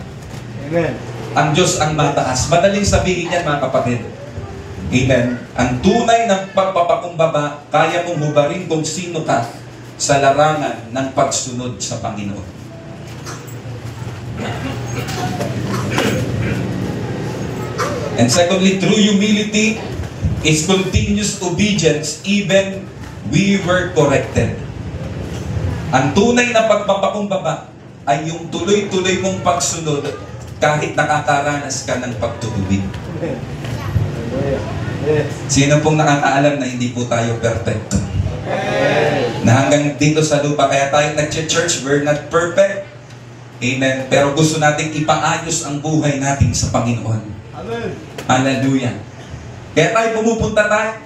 Amen. Ang Diyos ang mataas. Madaling sabihin yan, mga kapatid. Amen. Ang tunay ng pagpapakumbaba, kaya mong hubarin kung sino ka sa larangan ng pagsunod sa Panginoon. And secondly, true humility is continuous obedience even we were corrected. Ang tunay na pagpapakumbaba ay yung tuloy-tuloy mong pagsunod kahit nakakaranas ka ng pagtutubig. Sino pong nakakaalam na hindi po tayo perfecto? Na hanggang dito sa lupa, kaya tayo nag-church, we're not perfect. Amen. Pero gusto nating ipaayos ang buhay natin sa Panginoon. Amen. Hallelujah. Kaya tayo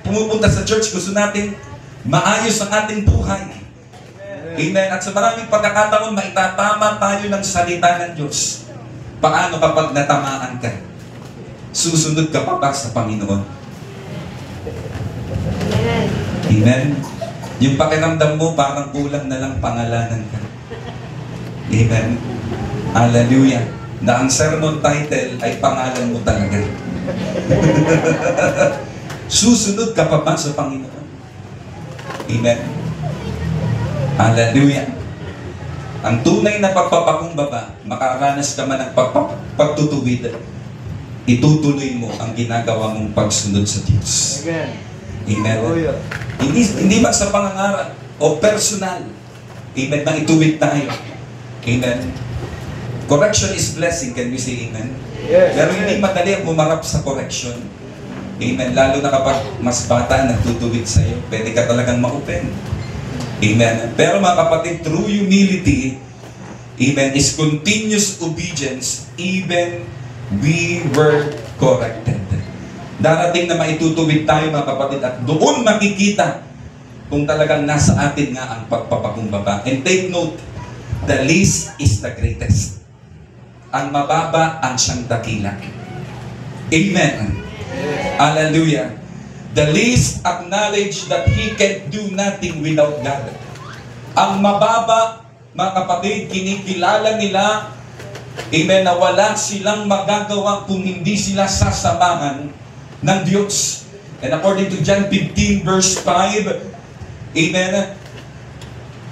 pumupunta sa church, gusto natin maayos ang ating buhay. Amen. At sa maraming pagkakataon, maitatama tayo ng salita ng Diyos. Paano kapag natamaan ka? Susunod ka pa ba sa Panginoon? Amen. Yung pakiramdam mo, parang kulang na lang pangalanan ka. Amen. Hallelujah. Na ang sermon title ay pangalan mo talaga. Susunod ka pa ba sa Panginoon? Amen. Hallelujah. Ang tunay na pagpapakumbaba, makaranas ka man ng pagtutuwid, itutuloy mo ang ginagawa mong pagsunod sa Diyos. Amen. Amen. Hallelujah. Hindi ba sa pangangaral o personal? Amen. Mang ituwid tayo. Amen. Correction is blessing. Can we say amen? Yes. Pero hindi madali ang humarap sa correction. Amen. Lalo na kapag mas bata nagtutuwid sa iyo, pwede ka talagang ma-open. Amen. Pero mga kapatid, true humility, amen, is continuous obedience even we were corrected. Darating na maitutuwid tayo mga kapatid at doon makikita kung talagang nasa atin nga ang pagpapakumbaba. And take note, the least is the greatest. Ang mababa ang siyang dakila. Amen. Hallelujah. The least acknowledge that he can do nothing without God. Ang mababa, mga kapatid, kinikilala nila, amen, na wala silang magagawa kung hindi sila sasamahan ng Diyos. And according to John 15 verse 5, amen,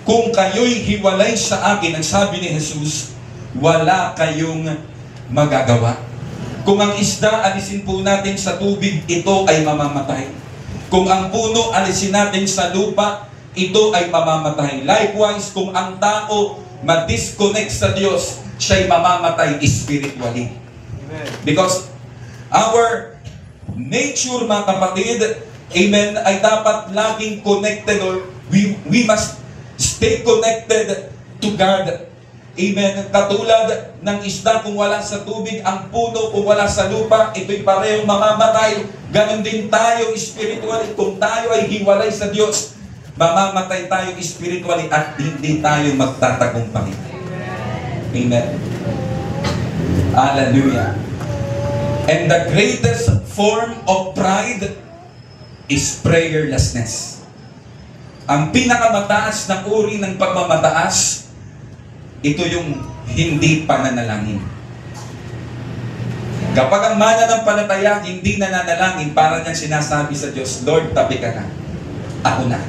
kung kayo'y hiwalay sa akin, ang sabi ni Jesus, wala kayong magagawa. Kung ang isda alisin po natin sa tubig, ito ay mamamatay. Kung ang puno alisin natin sa lupa, ito ay mamamatay. Likewise, kung ang tao ma-disconnect sa Diyos, siya'y mamamatay spiritually. Amen. Because our nature, mga kapatid, amen, ay dapat laging connected, or we must stay connected to God. Amen. Katulad ng isda kung wala sa tubig, ang puno kung wala sa lupa, ito'y parehong mamamatay. Ganon din tayo spiritually. Kung tayo ay hiwalay sa Diyos, mamamatay tayo spiritually at hindi tayo magtatagumpay. Amen. Hallelujah. And the greatest form of pride is prayerlessness. Ang pinakamataas na uri ng pagmamataas, ito yung hindi pananalangin. Kapag ang mananampalataya hindi nananalangin, para niyang sinasabi sa Diyos, Lord, tabi ka na. Ako na.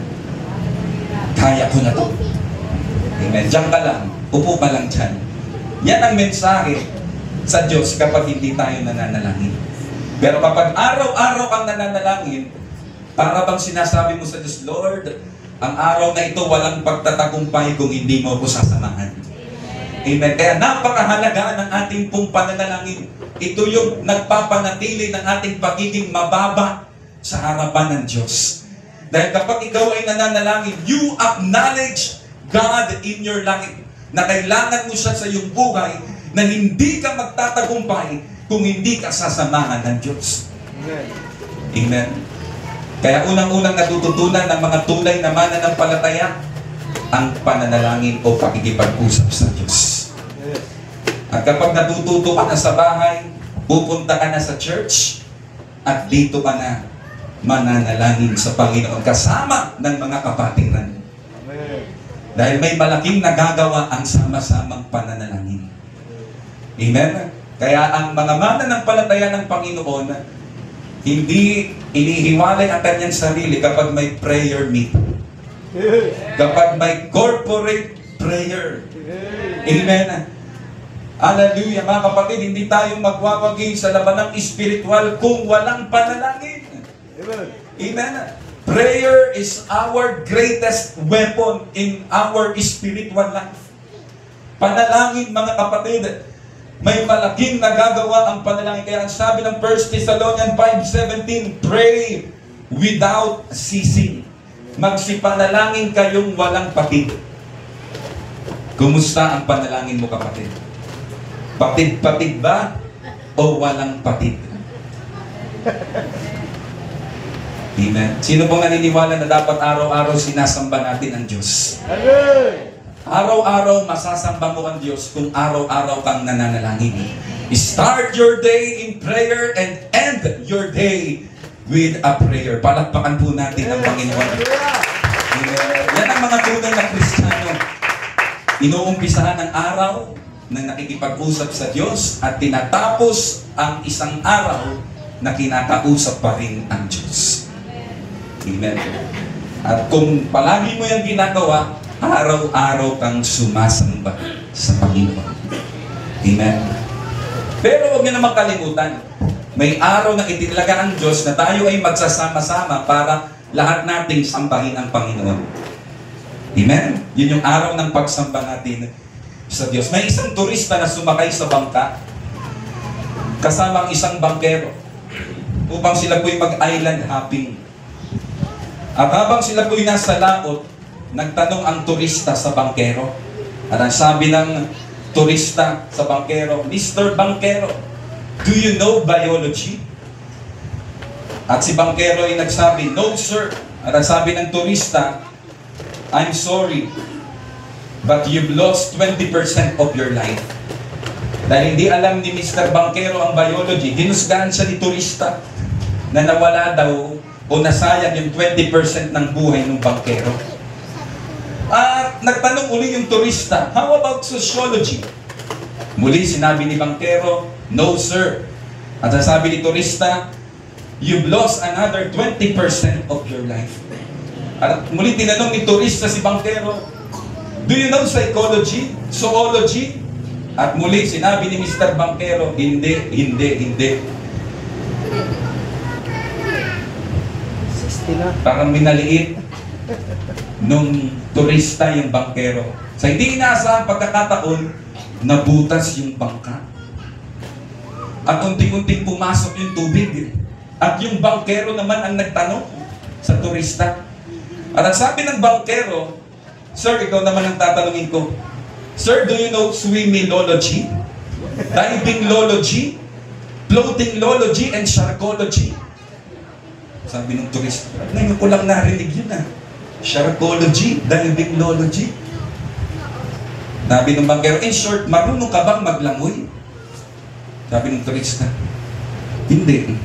Kaya ko na to. Amen. Diyan ka lang. Upo ka lang dyan. Yan ang mensahe sa Diyos kapag hindi tayo nananalangin. Pero kapag araw-araw kang nananalangin, para bang sinasabi mo sa Diyos, Lord, ang araw na ito walang pagtatagumpay kung hindi mo ako sasamahan. Amen. Kaya napakahalaga ng ating pong pananalangin. Ito yung nagpapanatili ng ating pagiging mababa sa harapan ng Diyos. Dahil kapag ikaw ay nananalangin, you acknowledge God in your life na kailangan mo siya sa iyong buhay, na hindi ka magtatagumpay kung hindi ka sasamahan ng Diyos. Amen. Amen. Kaya unang-unang natututunan ng mga tunay na mananampalataya ang pananalangin o pakikipag-usap sa Diyos. At kapag natututo ka na sa bahay, pupunta ka na sa church, at dito ka na mananalangin sa Panginoon kasama ng mga kapatiran. Amen. Dahil may malaking nagagawa ang sama-samang pananalangin. Amen? Kaya ang mga mananampalataya ng Panginoon, hindi inihiwalay ang kanyang sarili kapag may prayer meeting. Kapag may corporate prayer. Amen. Hallelujah. Mga kapatid, hindi tayo magwawagi sa labanang espiritual kung walang panalangin. Amen. Amen. Prayer is our greatest weapon in our spiritual life. Panalangin, mga kapatid, may malaking nagagawa ang panalangin. Kaya ang sabi ng 1 Thessalonians 5:17, pray without ceasing. Magsipanalangin kayong walang patid. Kumusta ang panalangin mo, kapatid? Patid-patid ba o walang patid? Amen. Sino pong naniniwala na dapat araw-araw sinasamba natin ang Diyos? Amen. Araw-araw masasamba mo ang Diyos kung araw-araw kang nananalangin. Start your day in prayer and end your day with a prayer. Palakpakan po natin ang Panginoon. Amen. Yan ang mga tunay na Kristiyano. Inuumpisahan ang araw na nakikipag-usap sa Diyos at tinatapos ang isang araw na kinakausap pa rin ang Diyos. Amen. At kung palagi mo yung ginagawa, araw-araw kang sumasamba sa Panginoon. Amen. Pero huwag niyo naman kalimutan, may araw na itinilaga ang Diyos na tayo ay magsasama-sama para lahat nating sambahin ang Panginoon. Amen? Yun yung araw ng pagsamba natin sa Diyos. May isang turista na sumakay sa bangka kasama ang isang bangkero upang sila po'y mag-island hopping. At habang sila po'y nasa laot, nagtanong ang turista sa bangkero. At ang sabi ng turista sa bangkero, "Mr. Bangkero, do you know biology?" At si bangkero ay nagsabi, "No, sir." At ang sabi ng turista, "I'm sorry, but you've lost 20% of your life." Dahil hindi alam ni Mr. Bangkero ang biology, hinusgahan siya ni turista na nawala daw o nasayang yung 20% ng buhay ng bangkero. At nagtanong uli yung turista, "How about sociology?" Muli sinabi ni bangkero, "No, sir." At sabi ni turista, "You've lost another 20% of your life." At muli tinanong ni turista si bangkero, "Do you know psychology? Zoology?" At muli sinabi ni Mr. Bangkero, hindi. 60 na. Parang minaliit nung turista yung bangkero. Sa hindi inaasahang pagkakataon, nabutas yung bangka. At unti-unting pumasok yung tubig. At yung bangkero naman ang nagtanong sa turista. At ang sabi ng bangkero, "Sir, ikaw naman ang tatanungin ko. Sir, do you know swimmingology, divingology, floatingology, and sharkology?" Sabi ng turista, "Ngayon ko lang narinig yun ah. Sharkology, divingology." Sabi ng bangkero, "In short, marunong ka bang maglangoy?" Sabi ng turista, "Hindi."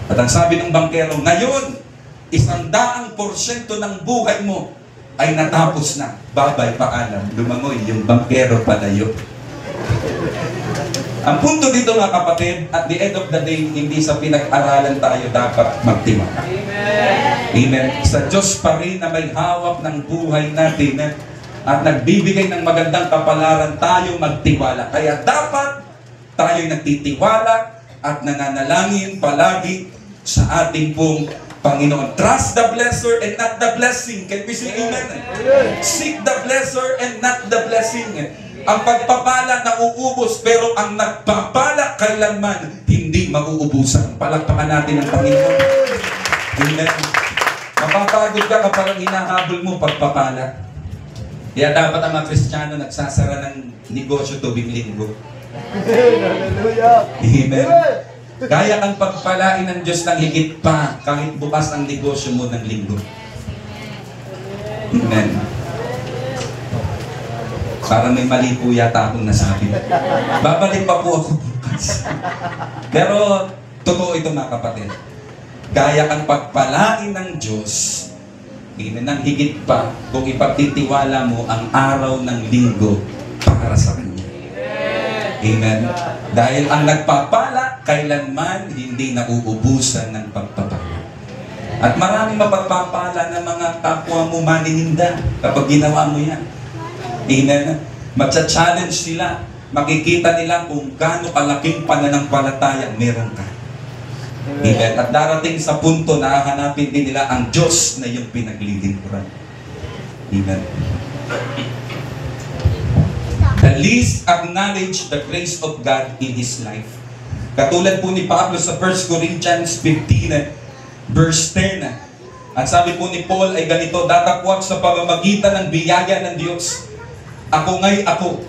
At ang sabi ng bangkero, "Ngayon, 100% ng buhay mo ay natapos na. Babay, paalam." Lumangoy yung bangkero palayo. Ang punto dito mga kapatid, at the end of the day, hindi sa pinag-aralan tayo dapat magtiwala. Amen. Sa Diyos pa rin na may hawak ng buhay natin at nagbibigay ng magandang kapalaran tayo magtiwala. Kaya dapat tayo'y nagtitiwala at nananalangin palagi sa ating pong Panginoon. Trust the blesser and not the blessing. Can we say amen? Seek the blesser and not the blessing. Ang pagpapala nauubos, pero ang nagpapala kailanman hindi mauubusan. Palakpakan natin ang Panginoon. Amen. Mapapagod ka kapag ang hinahabol mo pagpapala. Kaya dapat ang mga Kristiyano nagsasara ng negosyo tuwing linggo. Amen. Kaya kang pagpalain ng Diyos ng higit pa kahit bukas ang negosyo mo ng linggo. Amen. Parang may mali po yata akong nasabi. Babalik pa po ako bukas. Pero totoo ito mga kapatid. Kaya kang pagpalain ng Diyos, ng higit pa kung ipagtitiwala mo ang araw ng linggo para sa Kanya. Amen. Dahil ang nagpapala, kailanman hindi nauubusan ng pagpapala. At maraming mapagpapala ng mga kapwa mo manininda kapag ginawa mo yan. Amen. Magsa-challenge sila. Makikita nila kung gaano kalaking pananampalataya meron ka. Amen. At darating sa punto na hahanapin din nila ang Diyos na yung pinaglilingkuran. Amen. The least acknowledge the grace of God in his life. Katulad po ni Pablo sa 1 Corinthians 15, verse 10. At sabi po ni Paul ay ganito, "Datakwag sa pamamagitan ng biyaya ng Diyos. Ako nga'y ako.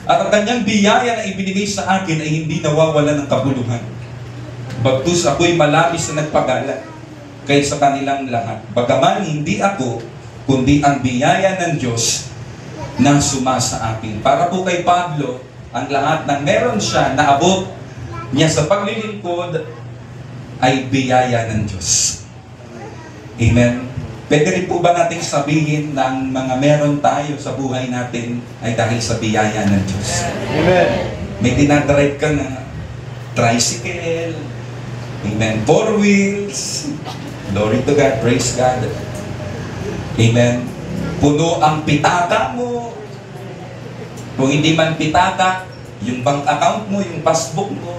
At ang kanyang biyaya na ibinigay sa akin ay hindi nawawala ng kabuluhan. Bagkus ako'y malabis na nagpagala kaysa kanilang lahat. Bagaman hindi ako, kundi ang biyaya ng Diyos na sumasa akin." Para po kay Pablo, ang lahat ng meron siya na abot niya sa paglilingkod ay biyaya ng Diyos. Amen. Pwede rin po ba nating sabihin na ang mga meron tayo sa buhay natin ay dahil sa biyaya ng Diyos? Amen. May dinadrive ka na tricycle, amen, 4 wheels, glory to God, praise God. Amen. Puno ang pitaka mo. Kung hindi man pitaka, yung bank account mo, yung passbook mo,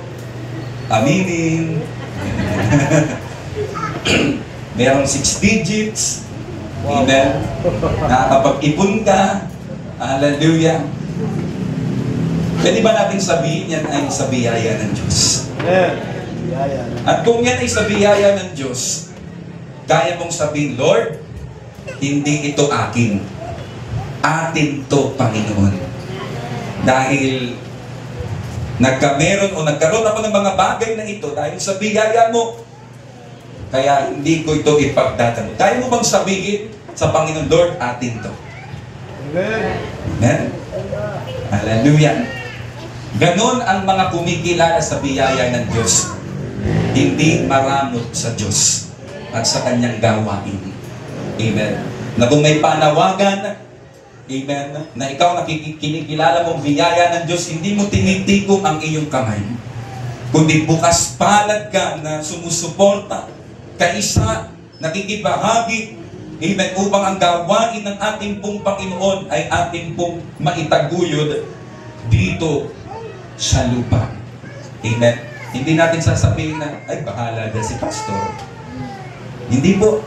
aminin. Merong 6 digits. Amen. Nakakapag-ipon ka. Hallelujah. Pwede ba natin sabihin yan ay sa biyaya ng Diyos? Amen. Biyaya. At kung yan ay sa biyaya ng Diyos, kaya mong sabihin, Lord, hindi ito akin. Atin to, Panginoon. Dahil nagkameron o nagkaroon ako ng mga bagay na ito dahil sa biyaya mo, kaya hindi ko ito ipagdadamot. Kaya mo bang sabihin sa Panginoon, Lord, atin to? Amen. Amen? Hallelujah. Ganon ang mga kumikilala sa biyaya ng Diyos. Hindi maramot sa Diyos at sa kanyang gawain. Amen. Na kung may panawagan, amen, na ikaw kinikilala mong biyaya ng Diyos, hindi mo tinitikom ang iyong kamay, kundi bukas palad ka na sumusuporta, kaisa, nakikibahagi, amen, upang ang gawain ng ating pong Panginoon ay ating pong maitaguyod dito sa lupa. Amen. Hindi natin sasabihin na, ay, bahala na si Pastor. Hindi po.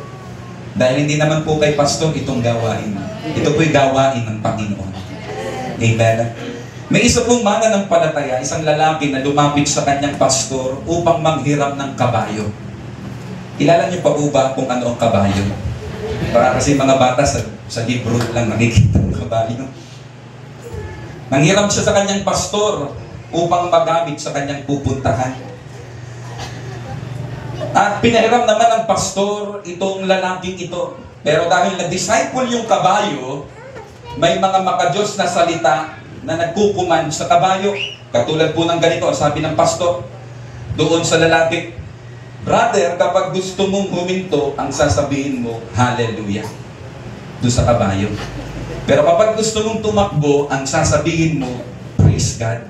Dahil hindi naman po kay Pastor itong gawain. Ito po'y gawain ng Panginoon. Amen. May isa pong mananampalataya, isang lalaki na lumapit sa kanyang pastor upang manghiram ng kabayo. Kilala niyo pa po ba kung ano ang kabayo? Para kasi mga bata sa libro lang nakikita ng kabayo. Nanghiram siya sa kanyang pastor upang magamit sa kanyang pupuntahan. At pinahiram naman ng pastor itong lalaking ito. Pero dahil na-disciple yung kabayo, may mga makadiyos na salita na nagkukuman sa kabayo. Katulad po ng ganito, sabi ng pastor, doon sa lalaki, brother, kapag gusto mong huminto, ang sasabihin mo, hallelujah. Doon sa kabayo. Pero kapag gusto mong tumakbo, ang sasabihin mo, praise God.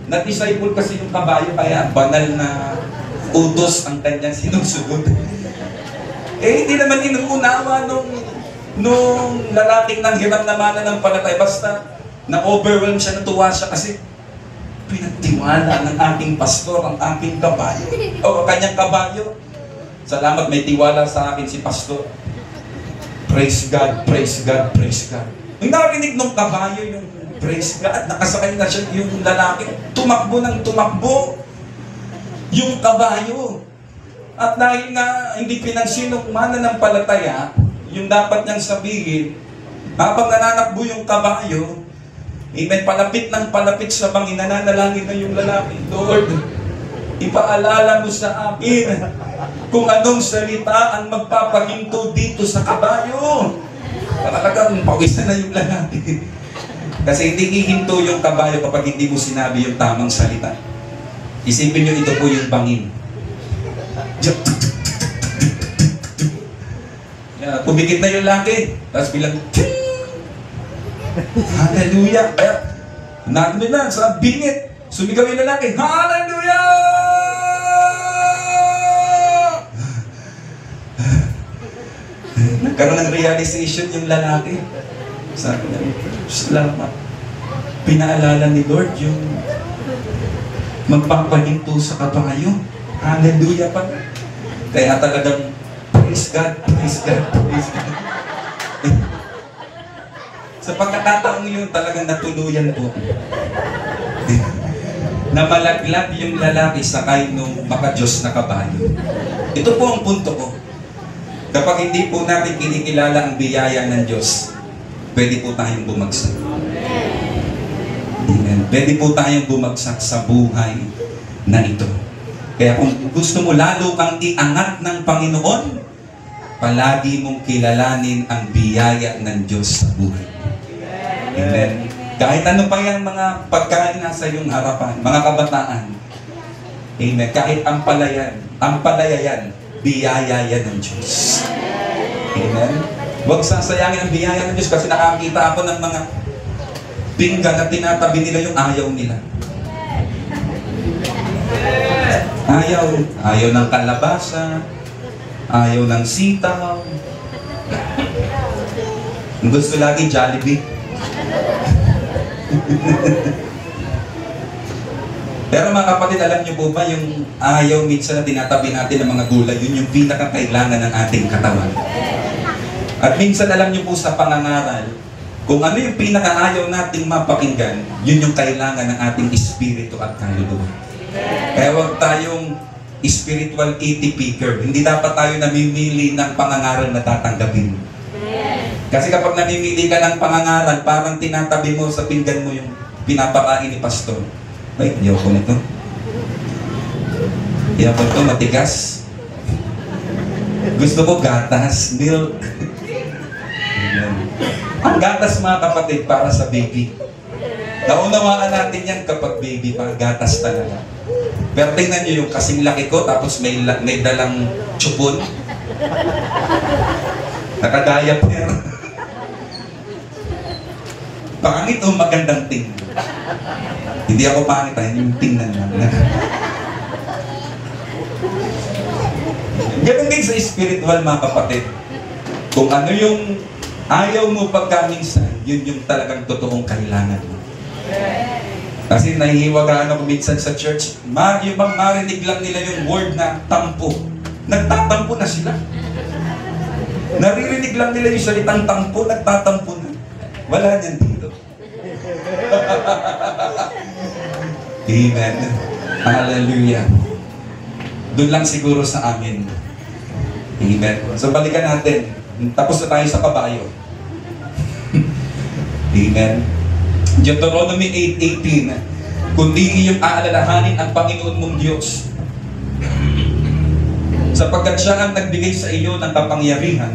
Na-disciple kasi yung kabayo, kaya banal na utos ang kanyang sinusunod. Hindi naman inuunawa nung lalaking nanghiram na mananampalataya. Basta na-overwhelm siya, natuwa siya kasi pinagtiwala ng aking pastor, ang aking kabayo. O kanyang kabayo. Salamat, may tiwala sa akin si pastor. Praise God, praise God, praise God. May narinig nung kabayo yung praise God, nakasakay na siya yung lalaki. Tumakbo ng tumakbo yung kabayo. At dahil nga hindi pinansin ng mananampalataya, yung dapat niyang sabihin, habang nananakbo yung kabayo, amen, palapit ng palapit sa bangin, nananalangin na yung lalaki, Lord, ipaalala mo sa akin kung anong salita ang magpapahinto dito sa kabayo. Talagang pawisan na yung lalaki. Kasi hindi hihinto yung kabayo kapag hindi mo sinabi yung tamang salita. Isipin nyo, ito po yung bangin. Pumikit na yung lalaki. Tapos bilang, hallelujah! Kaya, nagno na sa bingit. Sumigaw yung lalaki, hallelujah! Nagkaroon ng realization yung lalaki. Sabi niya, salamat. Pinaalala ni Lord yung magpapahinto sa kabayo. Hallelujah pa. Kaya talagang praise God, praise God, praise God. Sa pagkakataong yun, talagang natuluyan po. Na malaglag yung lalaki sakay nung makadiyos na kabayo. Ito po ang punto ko. Kapag hindi po natin kinikilala ang biyaya ng Diyos, pwede po tayong bumagsak. Amen. Pwede po tayong bumagsak sa buhay na ito. Kaya kung gusto mo lalo kang iangat ng Panginoon, palagi mong kilalanin ang biyaya ng Diyos sa buhay. Amen. Kahit ano pa yung mga pagkain nasa iyong harapan, mga kabataan. Amen. Kahit ang palayayan, biyaya yan ng Diyos. Amen. Huwag sasayangin ang biyaya ng Diyos kasi nakakita ako ng mga pinggan na tinatabi nila yung ayaw nila. Ayaw ng kalabasa, ayaw ng sitaw. Ang gusto lagi Jollibee. Pero mga kapatid, alam niyo po ba yung ayaw minsan na tinatabi natin ng mga gulay, yun yung pinakakailangan ng ating katawan. At minsan alam niyo po sa pangangaral, Kung ano yung pinakaayaw nating mapakinggan, yun yung kailangan ng ating espiritu at kaluluwa. Kaya huwag tayong spiritual itty picker. Hindi dapat tayo namimili ng pangangaral na tatanggapin. Kasi kapag namimili ka ng pangangaral, parang tinatabi mo sa pinggan mo yung pinapakain ni pastor. Ay, ayoko nito. Ayoko nito, matigas. Gusto ko gatas, milk. Ang gatas, mga kapatid, para sa baby. Naunawaan natin yan kapag baby pa, gatas talaga. Pero tingnan nyo yung kasing laki ko, tapos may dalang chupon. Nakadayapper. Pangit o magandang tingnan? Hindi ako pangit, yung tingnan lang. Ganun din sa spiritual, mga kapatid. Kung ano yung ayaw mo pagka minsan, yun yung talagang totoong kailangan mo. Kasi nahihiwagaan ako minsan sa church, yung bang marinig lang nila yung word na tampo. Nagtatampo na sila. Naririnig lang nila yung salitang tampo, nagtatampo na. Wala niyan dito. Amen. Hallelujah. Doon lang siguro sa amin. Amen. So balikan natin. Tapos na tayo sa kabayo. Amen. Deuteronomy 8:18. Kundi iyong aalalahanin ang Panginoon mong Diyos. Sapagkat siya ang nagbigay sa iyo ng kapangyarihan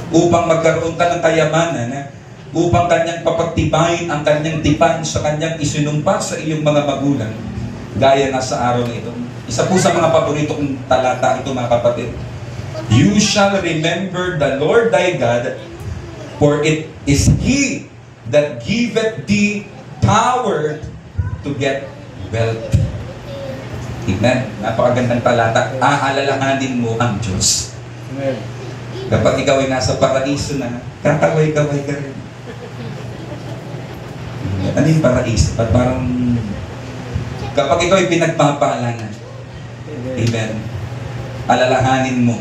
upang magkaroon ka ng kayamanan, upang kanyang papagtibayin ang kanyang tipan sa kanyang isinumpa sa iyong mga magulang, gaya na sa araw na ito. Isa po sa mga paborito kong talata ito, mga kapatid. You shall remember the Lord thy God, for it is He that giveth thee power to get wealth. Amen. Napakagandang talata. Aalalahanin mo ang Diyos. Amen. Kapag ikaw ay nasa paraiso na, kakaway-kaway ka rin. Ano yung paraiso? Parang kapag ikaw ay pinagpapala na, amen, alalahanin mo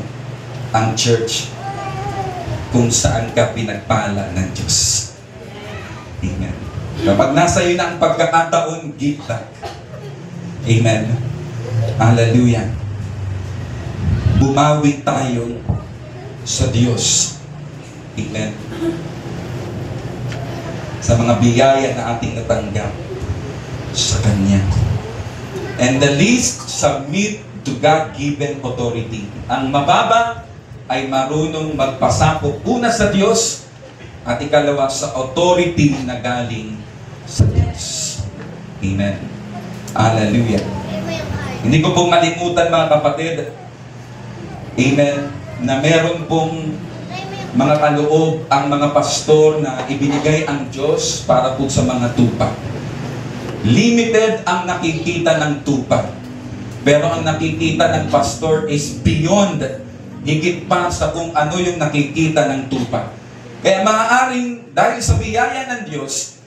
ang church kung saan ka pinagpala ng Diyos. Amen. Kapag nasa iyo na ang pagkakataon, give back. Amen. Hallelujah. Bumawi tayo sa Diyos. Amen. Sa mga biyaya na ating natanggap sa Kanya. And the least, submit to God-given authority. Ang mababa ay marunong magpasakop una sa Diyos at ikalawa sa authority na galing sa Diyos. Amen. Hallelujah. Hindi ko pong malimutan, mga kapatid, amen, na meron pong mga kaloob ang mga pastor na ibinigay ang Diyos para po sa mga tupa. Limited ang nakikita ng tupa. Pero ang nakikita ng pastor is beyond, higit pa sa kung ano yung nakikita ng tupa. Kaya maaaring, dahil sa biyaya ng Diyos,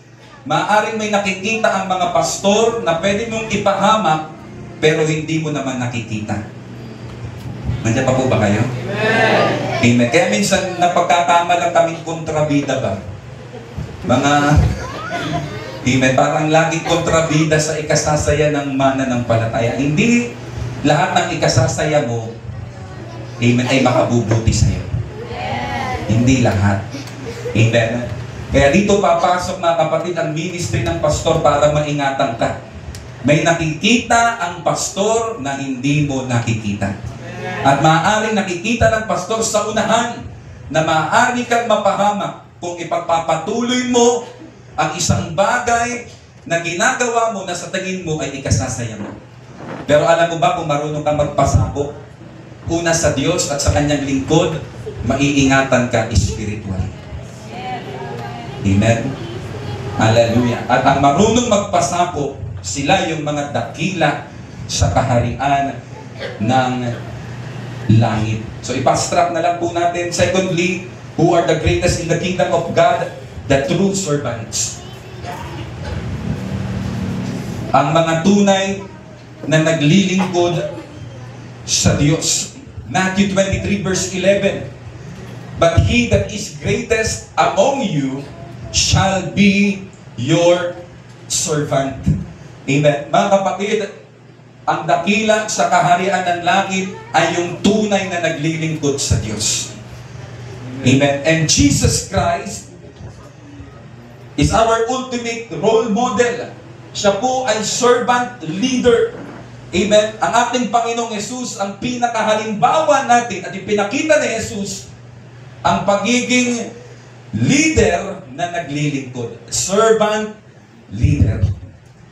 maaaring may nakikita ang mga pastor na pwede mong ipahamak, pero hindi mo naman nakikita. Nandiyan pa po ba kayo? Amen. Amen. Kaya minsan napagkakama lang kaming kontrabida ba? Mga, amen, parang laging kontrabida sa ikasasaya ng mananampalataya. Hindi lahat ng ikasasaya mo, amen, ay makabubuti sa'yo. Hindi lahat. Amen. Kaya dito papasok, mga kapatid, ang ministry ng pastor para maingatan ka. May nakikita ang pastor na hindi mo nakikita. At maaaring nakikita ng pastor sa unahan na maaari kang mapahamak kung ipagpapatuloy mo ang isang bagay na ginagawa mo na sa tingin mo ay ikasasaya mo. Pero alam mo ba kung marunong kang magpasakop una sa Diyos at sa Kanyang lingkod, maiingatan ka spiritually. Amen? Hallelujah. At ang marunong magpasakop, sila yung mga dakila sa kaharian ng langit. So ipastrap na lang po natin. Secondly, who are the greatest in the kingdom of God? The true servants. Ang mga tunay na naglilingkod sa Diyos. Matthew 23 verse 11. But he that is greatest among you shall be your servant. Amen. Mga kapatid, ang dakila sa kaharian ng langit ay yung tunay na naglilingkod sa Diyos. Amen. And Jesus Christ is our ultimate role model. Siya po ay servant leader. Amen. Ang ating Panginoong Jesus, ang pinakahalimbawa natin at ipinakita ni Jesus ang pagiging leader na naglilingkod. Servant leader.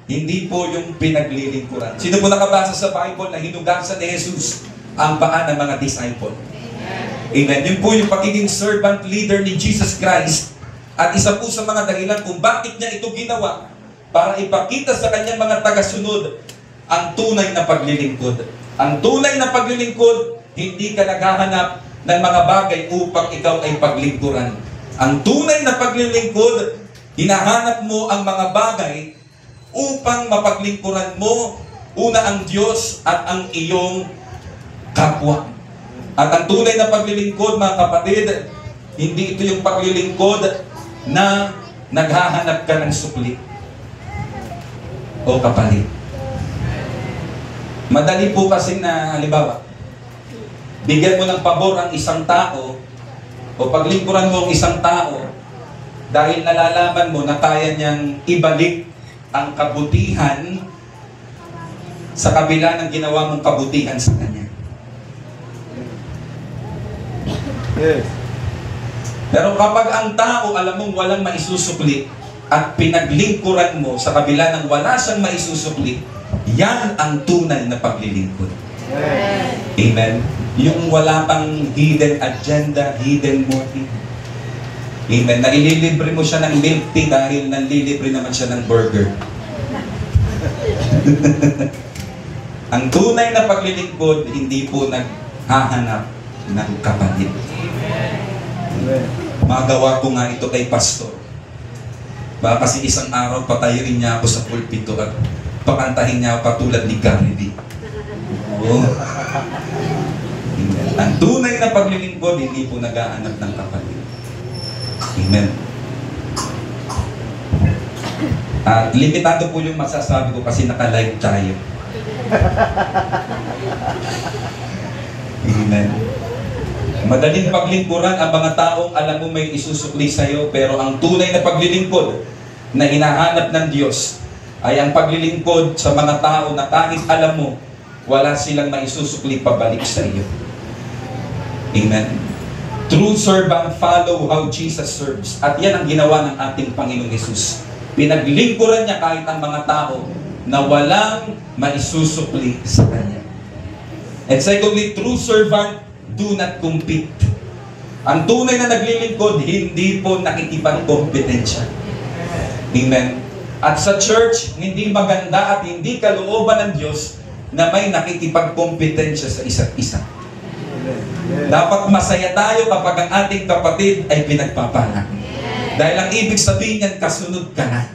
Hindi po yung pinaglilingkuran. Sino po nakabasa sa Bible na hinugasan ni Jesus ang paa ng mga disciple? Amen. Yun po yung pagiging servant leader ni Jesus Christ. At isa po sa mga dahilan kung bakit niya ito ginawa para ipakita sa kanyang mga tagasunod ang tunay na paglilingkod. Ang tunay na paglilingkod, hindi ka naghahanap ng mga bagay upang ikaw ay paglingkuran. Ang tunay na paglilingkod, hinahanap mo ang mga bagay upang mapaglingkuran mo una ang Diyos at ang iyong kapwa. At ang tunay na paglilingkod, mga kapatid, hindi ito yung paglilingkod na naghahanap ka ng supli o kapalit. Madali po kasi na, halimbawa, bigyan mo ng pabor ang isang tao o paglingkuran mo ang isang tao dahil nalalaman mo na kaya niyang ibalik ang kabutihan sa kabila ng ginawa mong kabutihan sa kanya. Yes. Pero kapag ang tao, alam mong walang maisusukli at pinaglingkuran mo sa kabila ng wala siyang maisusukli, yan ang tunay na paglilingkod. Amen. Yung wala pang hidden agenda, hidden motive. Amen. Na ililibre mo siya ng milk tea dahil nanlilibre naman siya ng burger. Ang tunay na paglilingkod, hindi po naghahanap ng kapalit. Magawa ko nga ito kay pastor. Baka kasi isang araw patayuin niya ako sa pulpito at pakantahin niya ako katulad ni Gary D. Oh. Ang tunay na paglilingkod, hindi po naghahanap ng kapalit. Amen. At limitado po yung masasabi ko kasi naka-live tayo. Amen. Madaling paglingkuran ang mga taong alam mo may isusukli sa iyo, pero ang tunay na paglilingkod na hinahanap ng Diyos ay ang paglilingkod sa mga tao na kahit alam mo wala silang maisusukli pabalik sa iyo. Amen. True servant follow how Jesus serves. At yan ang ginawa ng ating Panginoong Jesus. Pinaglingkuran niya kahit ang mga tao na walang maisusukli sa Kanya. And secondly, true servant do not compete. Ang tunay na naglilingkod, hindi po nakikipagkompetensya. Amen. At sa church, hindi maganda at hindi kalooban ng Diyos na may nakikipagkompetensya sa isa't isa. Dapat masaya tayo kapag ang ating kapatid ay pinagpapala. Dahil ang ibig sabihin niyan, kasunod ka na.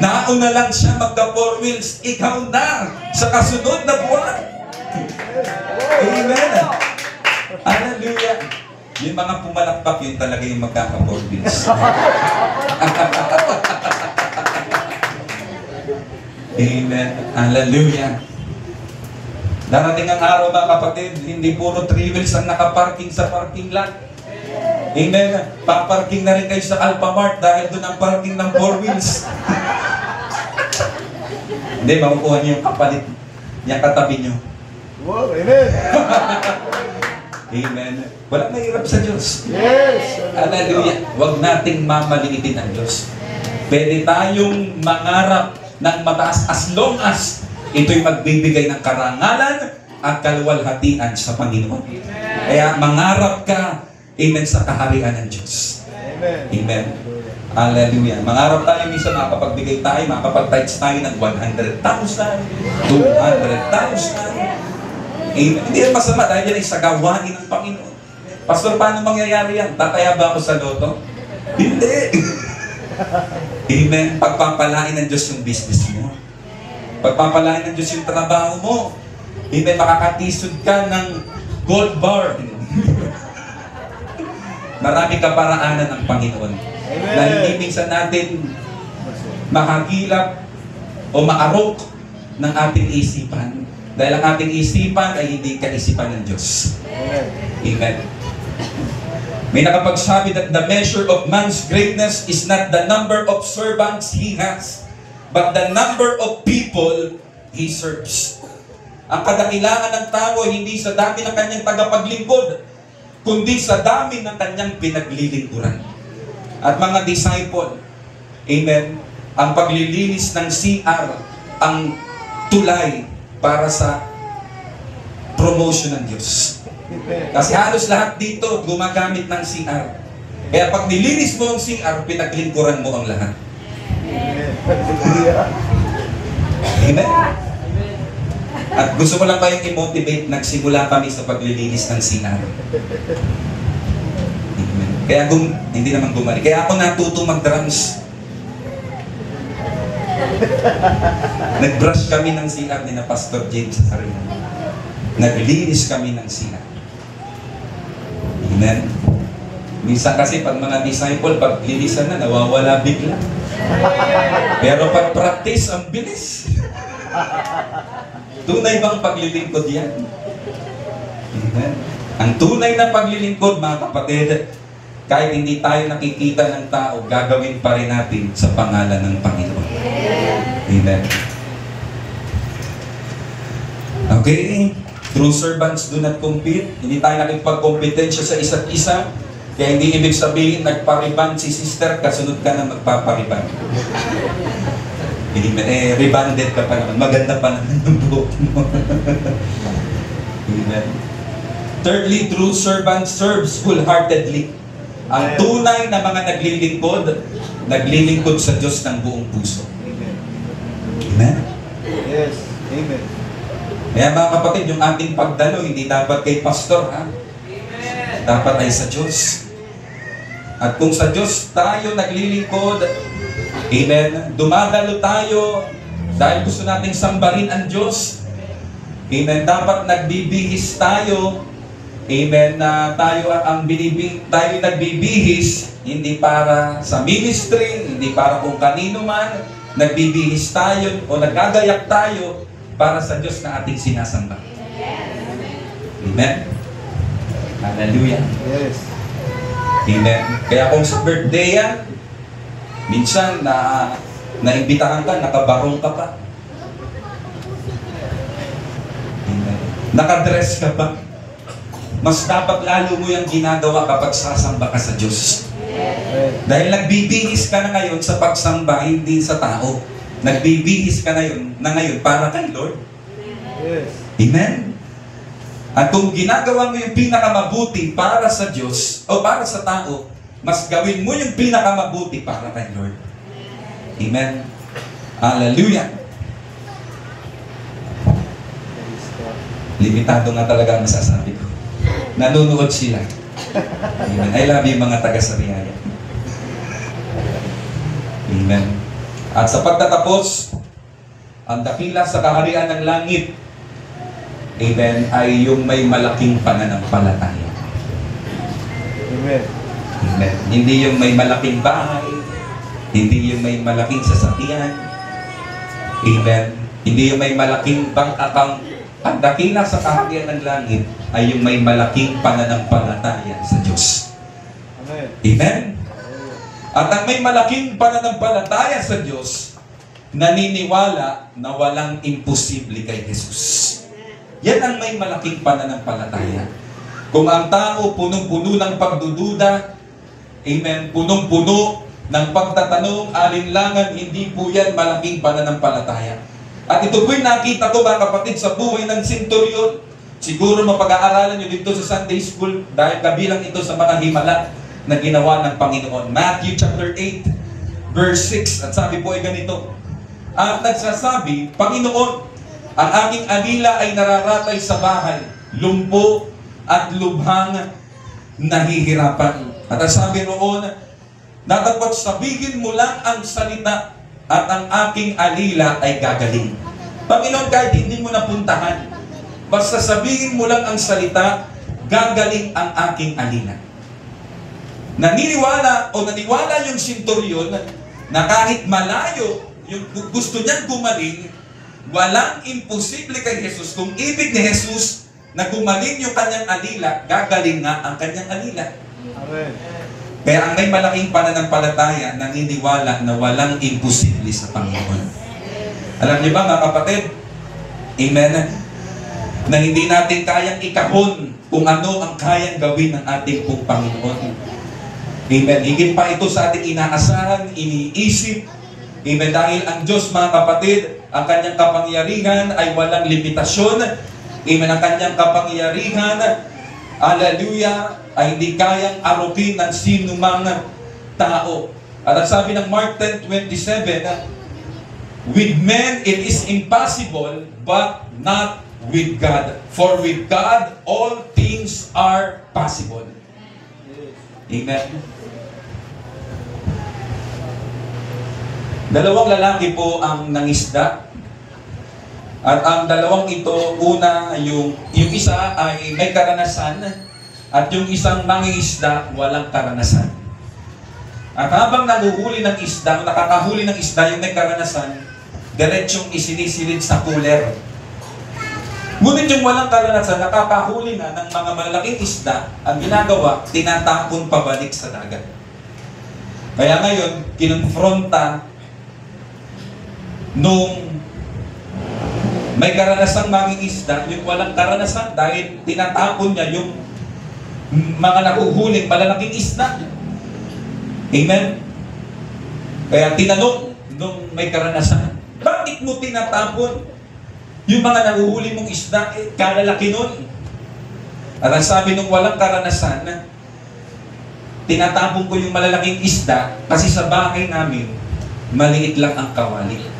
Nauna lang siya magka-4 wheels, ikaw na sa kasunod na buwan. Amen. Hallelujah. Yung mga pumalakpak, yun talaga yung magkaka-4 wheels. Amen. Hallelujah. Darating ang araw, mga kapatid, hindi puro 3 wheels ang nakaparking sa parking lot. Amen. Paparking na rin kayo sa Alphamart dahil doon ang parking ng 4 wheels. Hindi, makukuha niyo yung kapalit. Yung katabi niyo. Wow, amen. Amen. Walang mahirap sa Diyos. Yes. Hallelujah. Huwag nating mamaliitin ang Diyos. Pwede tayong mangarap ng mataas as long as ito'y magbibigay ng karangalan at kaluwalhatian sa Panginoon. Kaya mangarap ka, amen, sa kaharian ng Diyos. Amen. Amen. Hallelujah. Mangarap tayo, minsan makapagbigay tayo, makapag-tithes tayo ng 100,000, 200,000. Amen. Hindi yan masama dahil yan ay sa gawain ng Panginoon. Pastor, paano mangyayari yan? Tataya ba ako sa loto? Hindi. Amen. Pagpapalain ng Diyos yung business mo. Pagpapalain ng Diyos yung trabaho mo. Amen. Makakatisod ka ng gold bar. Marami kaparaanan ang Panginoon. Na hindi minsan natin mahagilap o maarok ng ating isipan. Dahil ang ating isipan ay hindi kaisipan ng Diyos. Amen. May nakapagsabi that the measure of man's greatness is not the number of servants he has, but the number of people he serves. Ang kadakilaan ng tao ay hindi sa dami ng kanyang tagapaglingkod, kundi sa dami ng kanyang pinaglilingkuran. At mga disciple, amen, ang paglilinis ng CR, ang tulay para sa promotion ng Diyos. Kasi halos lahat dito gumagamit ng CR. Kaya pag nilinis mo ang CR, pinaglingkuran mo ang lahat. Amen? At gusto ko lang kayong i-motivate, nagsimula kami sa paglilinis ng CR. Amen. Kaya hindi naman gumali. Kaya ako natuto mag-drums. Nag-brush kami ng CR ni na Pastor James sa sarili. Naglinis kami ng CR. Amen. Minsan kasi pag mga disciple, pag linisan na, nawawala bigla. Pero pag practice, ang bilis. Tunay bang paglilingkod yan? Amen. Ang tunay na paglilingkod, mga kapatid, kahit hindi tayo nakikita ng tao, gagawin pa rin natin sa pangalan ng Panginoon. Amen. Okay. True servants do not compete. Hindi tayo nakipagkompetensya sa isa't isa. Kaya hindi ibig sabihin, nagpariban si sister, kasunod ka na magpapariban. Rebanded ka pa naman. Maganda pa naman yung buhok mo. Amen. Thirdly, true servant serves full-heartedly. Ang tunay na mga naglilingkod sa Diyos ng buong puso. Amen? Yes. Amen. Kaya mga kapatid, yung ating pagdalo, hindi dapat kay pastor, ha? Dapat ay sa Diyos. At kung sa Diyos tayo naglilingkod, amen, dumadalo tayo dahil gusto nating sambahin ang Diyos. Amen, dapat nagbibihis tayo. Amen, na tayo nagbibihis hindi para sa ministry, hindi para kung kanino man. Nagbibihis tayo o nagagayak tayo para sa Diyos na ating sinasamba. Amen. Hallelujah. Yes. Amen. Kaya kung sa birthday yan, minsan naimbitahan ka, nakabarong ka pa. Amen. Nakadress ka pa. Mas dapat lalo mo yung ginagawa kapag sasamba ka sa Diyos. Dahil nagbibihis ka na ngayon sa pagsamba, hindi sa tao. Nagbibihis ka na ngayon para kay Lord. Yes. Amen? At kung ginagawa mo yung pinakamabuti para sa Diyos o para sa tao, mas gawin mo yung pinakamabuti para kay Lord. Amen? Hallelujah! Limitado nga talaga ang masasabi ko. Nanunood sila. Amen. I love you mga taga-Sariaya. Amen. At sa pagtatapos, ang dakila sa kaharian ng langit, amen, ay yung may malaking pananampalataya. Amen. Amen. Hindi yung may malaking bahay, hindi yung may malaking sasakyan, amen. Hindi yung may malaking bank account. Ang dakila sa kaharian ng langit ay yung may malaking pananampalataya sa Diyos. Amen. Amen? At ang may malaking pananampalataya sa Diyos, naniniwala na walang imposible kay Jesus. Yan ang may malaking pananampalataya. Kung ang tao punong-puno ng pagdududa, amen, punong-puno ng pagtatanong, alinlangan, hindi po yan malaking pananampalataya. At ito po'y nakita ko mga kapatid sa buhay ng senturyon. Siguro mapag-aaralan nyo dito sa Sunday School dahil kabilang ito sa mga himala na ginawa ng Panginoon. Matthew chapter 8, verse 6. At sabi po ay ganito. At nagsasabi, Panginoon, ang aking anila ay nararatay sa bahay, lumpo at lubhang nahihirapan. At ang sabi roon, na dapat sabihin mo lang ang salita at ang aking alila ay gagaling. Panginoon, kahit hindi mo napuntahan, basta sabihin mo lang ang salita, gagaling ang aking alila. Naniniwala o naniwala yung senturyon na kahit malayo yung gusto niyang gumaling, walang imposible kay Jesus. Kung ibig ni Jesus na gumaling yung kanyang alila, gagaling nga ang kanyang alila. Amen. Kaya ang may malaking pananampalataya, naniniwala na walang imposible sa Panginoon. Alam niyo ba mga kapatid? Amen? Na hindi natin kayang ikahon kung ano ang kayang gawin ng ating pong Panginoon. Amen. Higit pa ito sa ating inaasahan, iniisip. Amen. Dahil ang Diyos, mga kapatid, ang kanyang kapangyarihan ay walang limitasyon. Amen. Ang kanyang kapangyarihan, hallelujah, ay hindi kayang arukin ng sinumang tao. At ang sabi ng Mark 10:27, with men it is impossible, but not with God. For with God, all things are possible. Amen. Dalawang lalaki po ang nangisda. At ang dalawang ito, una, yung isa ay may karanasan at yung isang mangingisda, walang karanasan. At habang nanguhuli ng isda, nakakahuli ng isda yung may karanasan, diretsong isinisilid sa cooler. Ngunit yung walang karanasan, nakakahuli na ng mga malaking isda, ang ginagawa, tinatapon pabalik sa dagat. Kaya ngayon, kinonfronta nung may karanasang mangingisda, yung walang karanasan dahil tinatapon niya yung mga nakuhuling malalaking isda. Amen? Kaya tinanong nung may karanasan, bakit mo tinatapon yung mga nahuhuli mong isda? Kalalaki nun. At ang sabi nung walang karanasan, tinatapon ko yung malalaking isda kasi sa bahay namin, maliit lang ang kawali.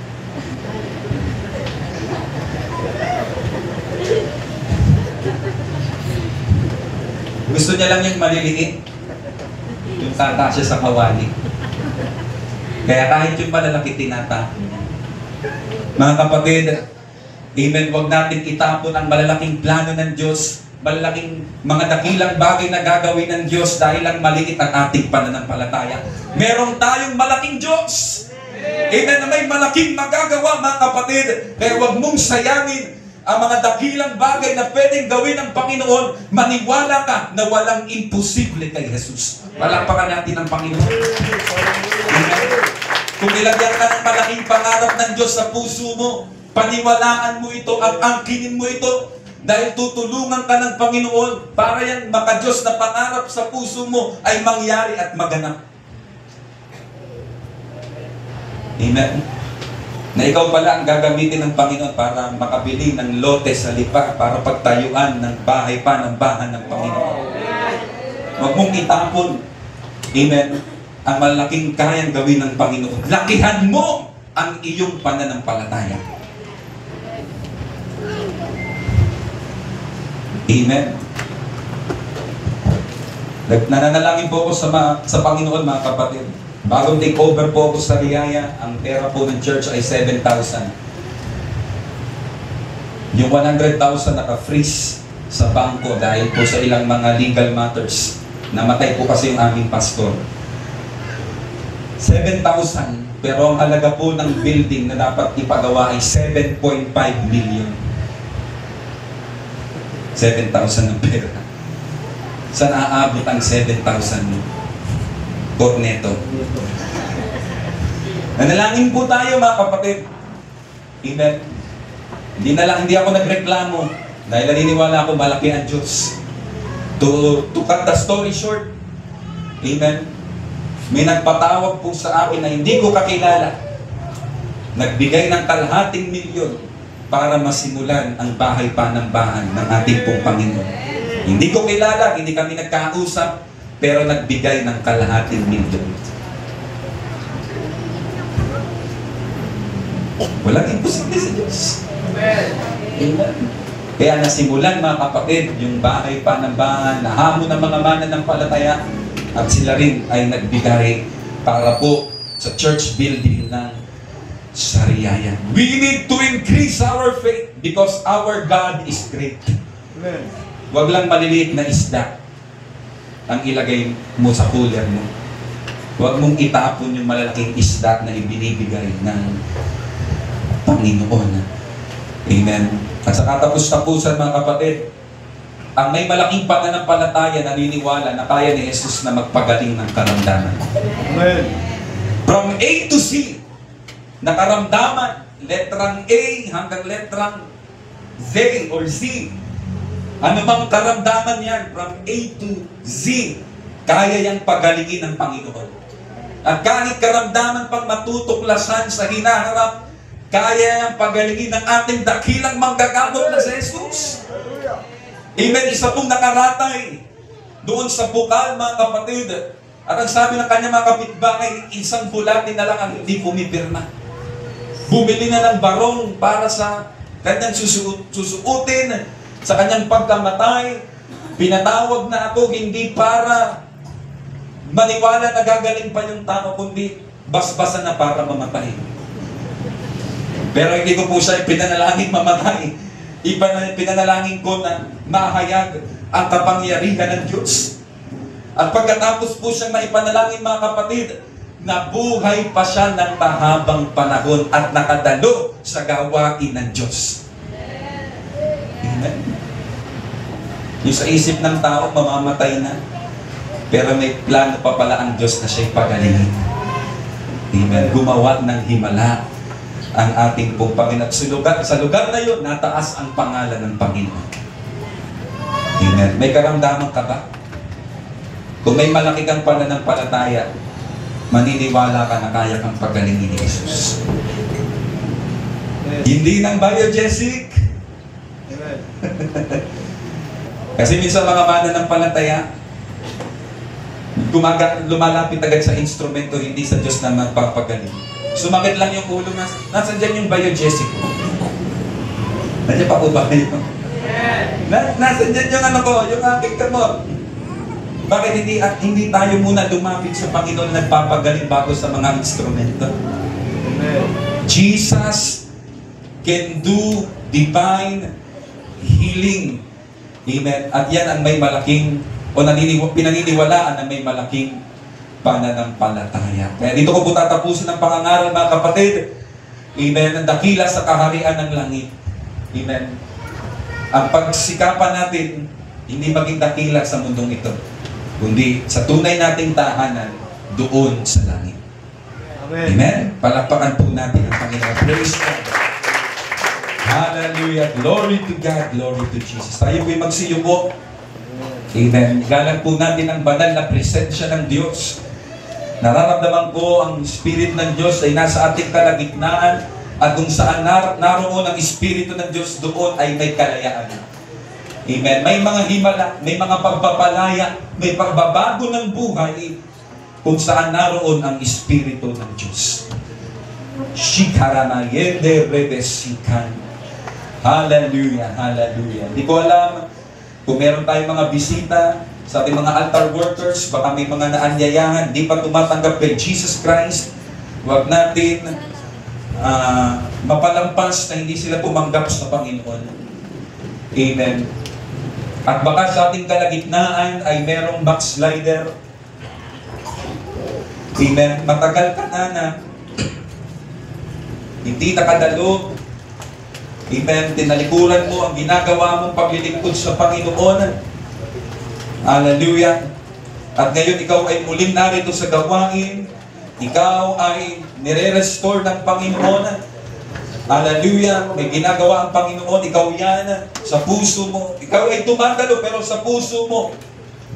Gusto niya lang yung maliliit, yung tatasya sa kawali. Kaya kahit yung malalaki tinatapon. Mga kapatid, amen, huwag natin itapon ang malalaking plano ng Diyos, malalaking mga dakilang bagay na gagawin ng Diyos dahil lang maliit ang ating pananampalataya. Meron tayong malaking Diyos. Amen, na may malaking magagawa, mga kapatid. Kaya huwag mong sayangin ang mga dakilang bagay na pwedeng gawin ng Panginoon. Maniwala ka na walang imposible kay Jesus. Palakpakan natin ang Panginoon. Amen. Kung nilagyan ka ng malaking pangarap ng Diyos sa puso mo, paniwalaan mo ito at angkinin mo ito dahil tutulungan ka ng Panginoon para yan maka-Diyos na pangarap sa puso mo ay mangyari at maganap. Amen. Na ikaw pala ang gagamitin ng Panginoon para makabili ng lote sa lipa para pagtayuan ng bahay panambahan ng Panginoon. Huwag mong itapon, amen, ang malaking kayang gawin ng Panginoon. Lakihan mo ang iyong pananampalataya. Amen. Nananalangin po ako sa Panginoon, mga kapatid. Bagong take over po ako sa Riyaya, ang pera po ng church ay 7,000. Yung 100,000 naka-freeze sa bangko dahil po sa ilang mga legal matters. Namatay po kasi yung aming pastor. 7,000, pero ang halaga po ng building na dapat ipagawa ay 7.5 million. 7,000 ng pera. Saan aabot ang 7,000 mo? Neto. Nanalangin po tayo, mga kapatid. Amen. Hindi ako nagreklamo dahil naniniwala ako malaki ang Diyos. To cut the story short, amen, may nagpatawag po sa akin na hindi ko kakilala. Nagbigay ng kalahating milyon para masimulan ang bahay panambahan ng ating pong Panginoon. Hindi ko kilala, hindi kami nagkausap, pero nagbigay ng kalahating milyon. Walang imposible sa Diyos. Amen. Kaya nasimulan, mga kapatid, yung bahay panambahan, nahamon ng mga mananampalataya, at sila rin ay nagbigay para po sa church building ng Sariaya. We need to increase our faith because our God is great. Amen. Huwag lang maliliit na isda. ang ilagay mo sa cooler mo. Huwag mong itapon yung malalaking isda na ibinibigay ng Panginoon. Amen. At sa katapos-tapusan, mga kapatid, ang may malaking pananampalataya naniniwala na kaya ni Jesus na magpagaling ng karamdaman. Amen. From A to Z, na karamdaman, letrang A hanggang letrang Z or Z. Ano mang karamdaman yan, from A to Z, kaya yang pagalingin ng Panginoon. At kahit karamdaman pang matutuklasan sa hinaharap, kaya yang pagalingin ng ating dakilang manggagamot na si Jesus. Amen. Isa pong nakaratay doon sa bukal, mga kapatid. At ang sabi ng kanya mga kapitbahay, isang bulati na lang ang hindi pumipirma. Bumili na ng barong para sa kanyang susuotin sa kanyang pagkamatay. Pinatawag na ako hindi para maniwala na gagaling pa yung tao, kundi basbasan na para mamatay. Pero hindi ko po siya pinanalangin mamatay. Pinanalangin ko na mahayag ang kapangyarihan ng Diyos. At pagkatapos po siyang maipanalangin, mga kapatid, nabuhay pa siya ng mahabang panahon at nakadalo sa gawain ng Diyos. Amen. Yung sa isip ng tao, mamamatay na. Pero may plano pa pala ang Diyos na siya'y pagalingin. Amen. Gumawa ng himala ang ating pong Panginoon. Sa lugar na yun, nataas ang pangalan ng Panginoon. Amen. May karamdaman ka ba? Kung may malaki kang pananampalataya, maniniwala ka na kaya kang pagalingin ni Jesus. Hindi ng biogesic. Amen. Kasi minsan mga mananampalataya, lumalapit agad sa instrumento, hindi sa Diyos na magpapagaling. Sumakit lang yung ulo, nasa dyan yung biogesic ko. Nandiyan pa po ba kayo? Nasa dyan yung ano ko, yung aking kamot. Bakit hindi tayo muna lumapit sa Panginoon nagpapagaling bago sa mga instrumento? Amen. Jesus can do divine healing. Amen. At yan ang may malaking, o pinaniniwalaan na may malaking pananampalataya. Kaya dito ko po tatapusin ang pangangaral, mga kapatid. Amen. Ang dakila sa kaharian ng langit. Amen. Ang pagsikapan natin, hindi maging dakila sa mundong ito, kundi sa tunay nating tahanan doon sa langit. Amen. Amen. Palakpakan po natin ang Panginoon. Praise God. Hallelujah. Glory to God. Glory to Jesus. Tayo po'y magsiyuko. Amen. Galang po natin ang banal na presensya ng Diyos. Nararamdaman ko ang Spirit ng Diyos ay nasa ating kalagitnaan, at kung saan naroon ang Espiritu ng Diyos, doon ay may kalayaan. Amen. May mga himala, may mga pagpapalaya, may pagbabago ng buhay kung saan naroon ang Espiritu ng Diyos. Shikaranayende rebesikan. Hallelujah, hallelujah. Hindi ko alam kung meron tayong mga bisita sa ating mga altar workers, baka may mga naanyayahan, di pa tumatanggap kay Jesus Christ. Huwag natin mapalampas na hindi sila tumanggap sa Panginoon. Amen. At baka sa ating kalagitnaan ay merong backslider. Amen. Matagal ka na hindi nakadalo. Amen. Tinalikuran mo ang ginagawa mong paglilingkod sa Panginoon. Hallelujah. At ngayon ikaw ay muling narito sa gawain. Ikaw ay nire-restore ng Panginoon. Hallelujah. May ginagawa ang Panginoon. Ikaw yan sa puso mo. Ikaw ay tumatalo pero sa puso mo.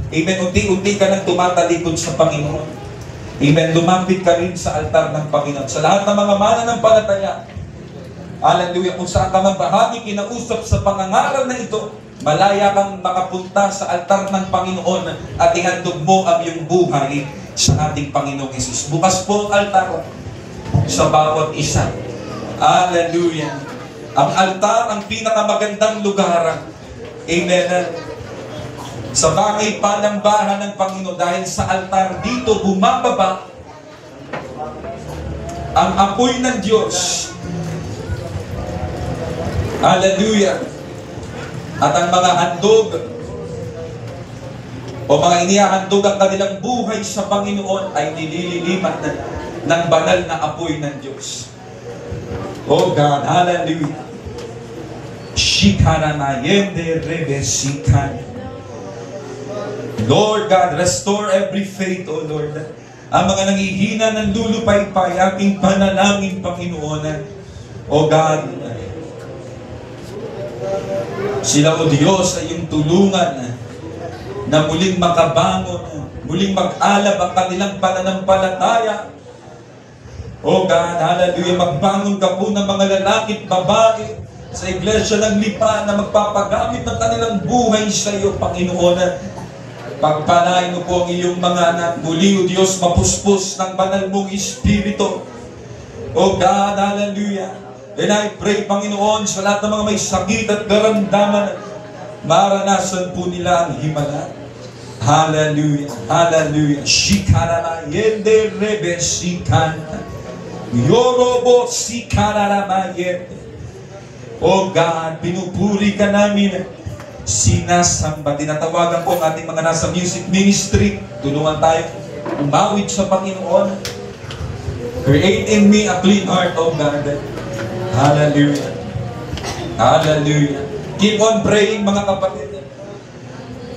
Amen. Unti-unti ka nang tumatalikod sa Panginoon. Amen. Lumapit ka rin sa altar ng Panginoon. Sa lahat ng mga mananampalataya. Hallelujah. Kung saan ka mabahagi, kinausap sa pangangaral na ito, malaya kang makapunta sa altar ng Panginoon at ihandog mo ang iyong buhay sa ating Panginoong Jesus. Bukas po ang altar sa bawat isa. Hallelujah. Ang altar, ang pinakamagandang lugar. Amen. Sa bagay panambahan ng Panginoon, dahil sa altar dito bumababa ang apoy ng Diyos. Hallelujah. At ang mga handog o o mga inihahandog ang kanilang buhay sa Panginoon ay nilililiman ng banal na apoy ng Diyos. Oh God, hallelujah. Shikaramayende rebesikan. Lord God, restore every faith, O Lord. Ang mga nanghihina ng lulupaypay, aking panalangin, Panginoon. O God, sila, O Diyos, ay yung tulungan na muling makabangon, muling mag-alab ang kanilang pananampalataya. O God, hallelujah, magbangon ka po ng mga lalaki at babae sa iglesia ng Lipa na magpapagamit ng kanilang buhay sa iyo, Panginoon. Pagpalain mo po ang iyong mga anak. Muli, O Diyos, mapuspos ng banal mong Espiritu. O God, hallelujah. And I pray, Panginoon, sa lahat ng mga may sakit at karamdaman, maranasan po nila ang himala. Hallelujah, hallelujah. Shikarara yende rebe shikanta. Yorobo sikarara mayende. O God, pinupuri ka namin. Sinasamba. Tinatawagan po ang ating mga nasa music ministry. Tulungan tayo umawit sa Panginoon. Create in me a clean heart, O God. Hallelujah. Hallelujah. Keep on praying, mga kapatid.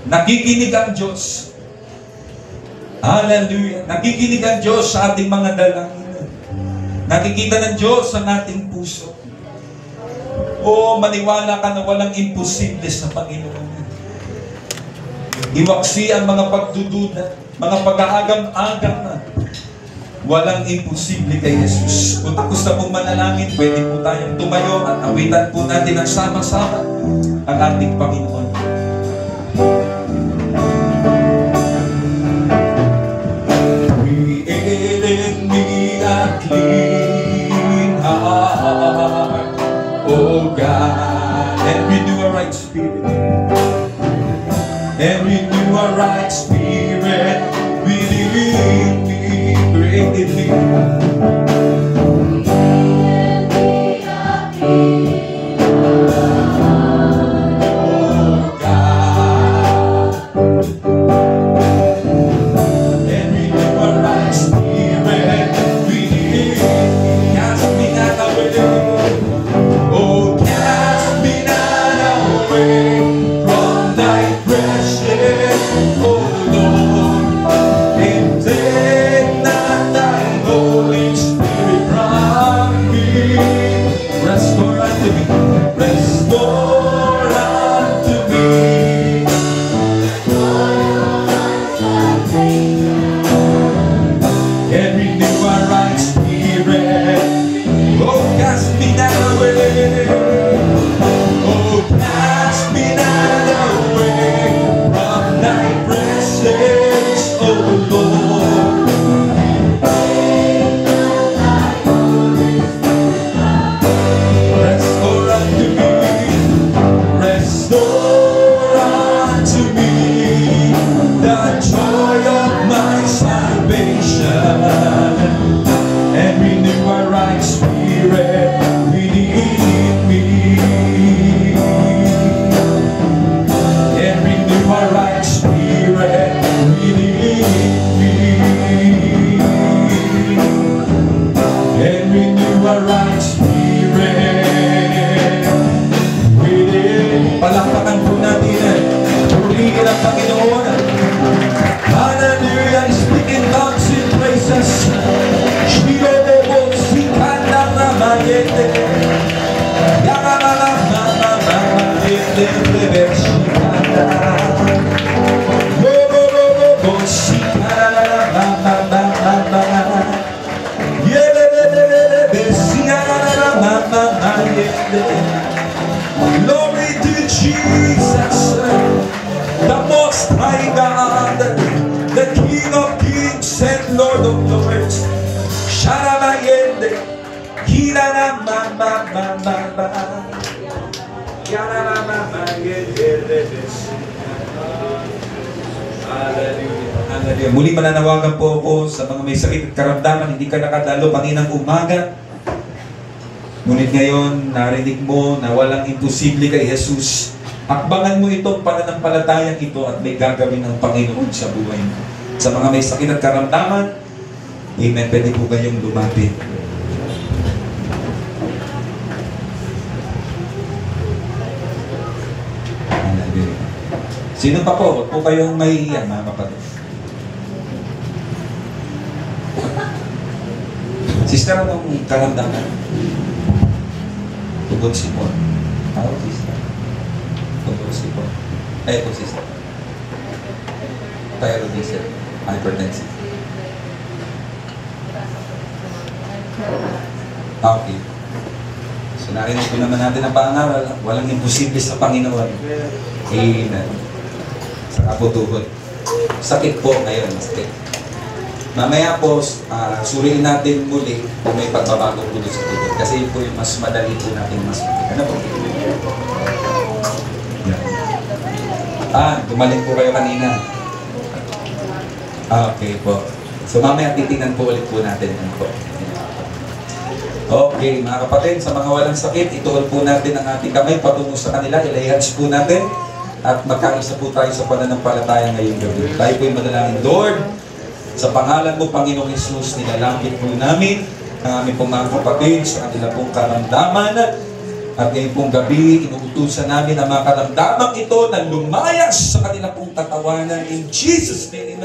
Nakikinig ang Diyos. Hallelujah. Nakikinig ang Diyos sa ating mga dalangin. Nakikita ng Diyos ang ating puso. O maniwala ka na walang imposible sa Panginoon. Iwaksi ang mga pagdududa, mga pag-aagam-agam na. Walang imposible kay Jesus. Kung tapos na pong manalangin, pwede po tayong tumayo at awitan po natin ang sama-sama ang ating Panginoon. Create in me a clean heart, O God, and renew a right spirit. And renew a right spirit within me. Create in me. Palakpakan po natin. Purihin ang Panginoon. Hallelujah. Speak in tongues in praises. Shirobebo sikanda ramayete. Yaramamamayete reversikanda. Robobobo sikanda ramamamamama. Yelelelelebe sikanda ramamayete. Glory to Jesus, the Most High God, the King of Kings and Lord of Lords. Sharamayende, Hiranamamamamama, Yaramamamayende. Hallelujah. Hallelujah. Muli mananawagan po ako sa mga may sakit at karamdaman, hindi ka nakadalo kaninang umaga. Ngunit ngayon, narinig mo na walang imposible kay Jesus. Akbangan mo itong pananampalatayang ito at may gagawin ng Panginoon sa buhay mo. Sa mga may sakit at karamdaman, amen, pwede po kayong lumapit. Sino pa po? Huwag po kayong mahihiyan, mga kapatid. Sister, anong karamdaman? Tugod sipon. Sister. Tugod sipon. Po, sister. Thyroidism. Hypertensive. Okay. So narinig ko naman natin ang pangaral. Walang imposible sa Panginoon. Amen. Saka po tuhod. Sakit po ngayon. Sakit. Mamaya po, suriin natin muli kung may pagbabago po sa tuhod. Kasi yun po yung mas madali po natin mas makita. Ano po? Gumaling po kayo kanina. Okay po. So mamaya titingnan po ulit po natin. Ano po? Okay, mga kapatid, sa mga walang sakit, ituol po natin ang ating kamay patungo sa kanila, ilay-hands po natin, at magkaisa po tayo sa pananampalataya ngayong gabi. Tayo po yung madalangin, Lord, sa pangalan mo, Panginoong Hesus, nilalapit po namin ang aming pong mga kapatid sa kanila pong karamdaman, at ngayong pong gabi, inuutusan namin ang mga karamdamang ito na lumayas sa kanila pong katawanan. In Jesus' name,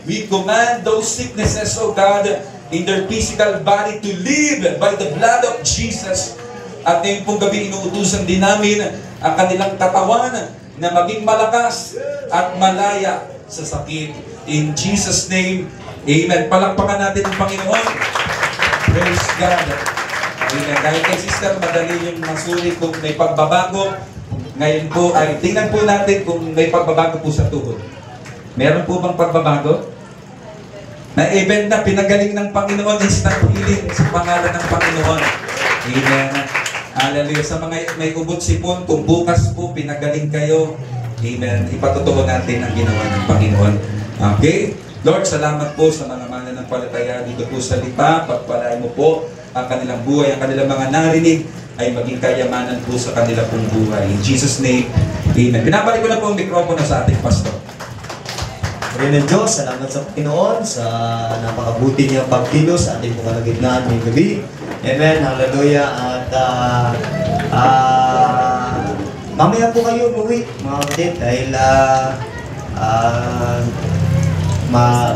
we command those sicknesses, oh God, in their physical body to live by the blood of Jesus. At ngayon pong gabi, inuutusan din namin ang kanilang katawan na maging malakas at malaya sa sakit. In Jesus' name, amen. Palakpakan natin ang Panginoon. Praise God. Amen. Dahil kay sister, madali yung masuri kung may pagbabago. Ngayon po, ay tingnan po natin kung may pagbabago po sa tuhod. Meron po bang pagbabago? Na-event na pinagaling ng Panginoon, instant healing sa pangalan ng Panginoon. Amen. Hallelujah. Sa mga may ubot sipon, kung bukas po pinagaling kayo, amen, ipatutuo natin ang ginawa ng Panginoon. Okay? Lord, salamat po sa mga mananampalataya dito po sa Lipa. Pagpalain mo po ang kanilang buhay, ang kanilang mga narinig ay maging kayamanan po sa kanilang pong buhay. In Jesus' name, amen. Binabalik ko na po ang mikropono sa ating pastor. Rin ng Diyos, salamat sa Panginoon sa napakabuti niyang pagkilos sa ating mga kalagitnaan ngayong gabi. Amen, hallelujah. At mamaya po kayo umuwi, mga kapatid, dahil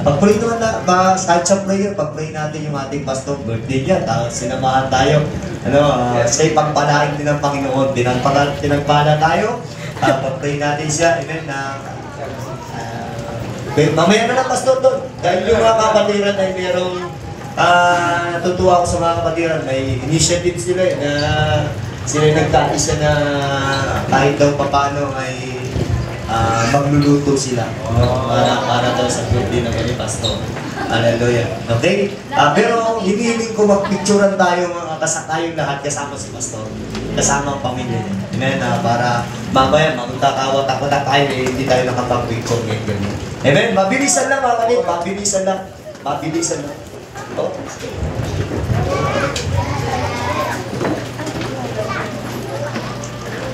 pag-pray naman na, kahit sa prayer, pag-pray natin yung ating pastor, birthday niya, sinamahan tayo. Sa'yo pagpalain din ng Panginoon, tinagpala tayo, pag-pray natin siya, amen, na mamaya na lang, pastor, doon. Dahil yung mga kapatiran ay merong tutuwa ako sa mga kapatiran. May initiative sila na sila nagkaisa na kahit daw paano ay magluluto sila. Para daw sa birthday ng ni pastor. Hallelujah. Okay? Pero hinihiling ko magpicturean tayo mga kasakayong lahat kasama si pastor. Kasama ang pamilya niya. Amen? Para mamaya magkakawat-akot tayo hindi tayo nakapag-picture ngayon gabi. Amen? Mabilisan lang mga kanit. Mabilisan lang. Mabilisan lang. Oh.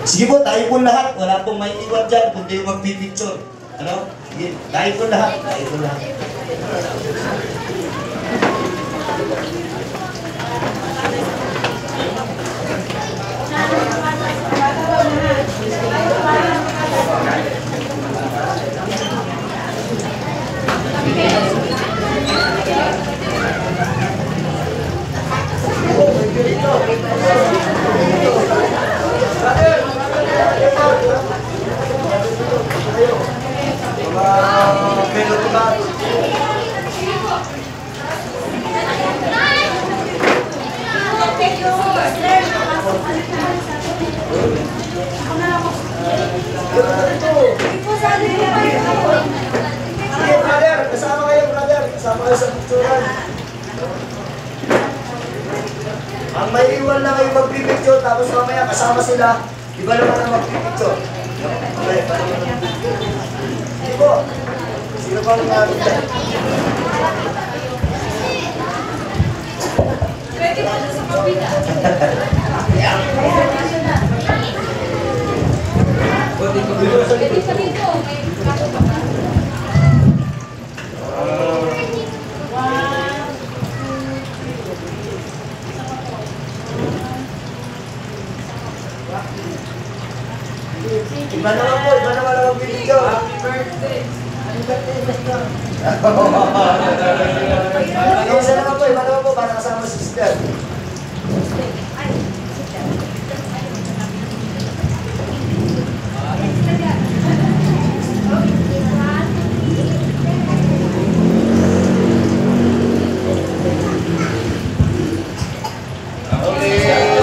Sige po, tayo po lahat. Wala pong may iwan dyan kundi yung magpipicture. Ano? Sige, tayo po lahat. Tayo po lahat. Kasama kayo, brother. Kasama kayo sa picturean. Ang may iwan lang kayo magpipicture, tapos mamaya kasama sila. Iba naman ang magpipicture. Okay, paano naman? Hindi po. Sino pa ang pwede mo sa kapila. Pwede sa dito. May kaso pa ba? Iba naman ang video. Happy birthday. Happy birthday, Pastor. Iba naman po, para kasama si sister.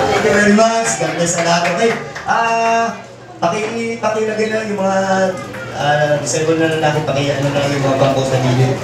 Thank you very much. God bless sa lahat. Okay. Pakilagay na lang yung mga disable na lalaki. Pakiano na lang yung mga bangko sa gilid.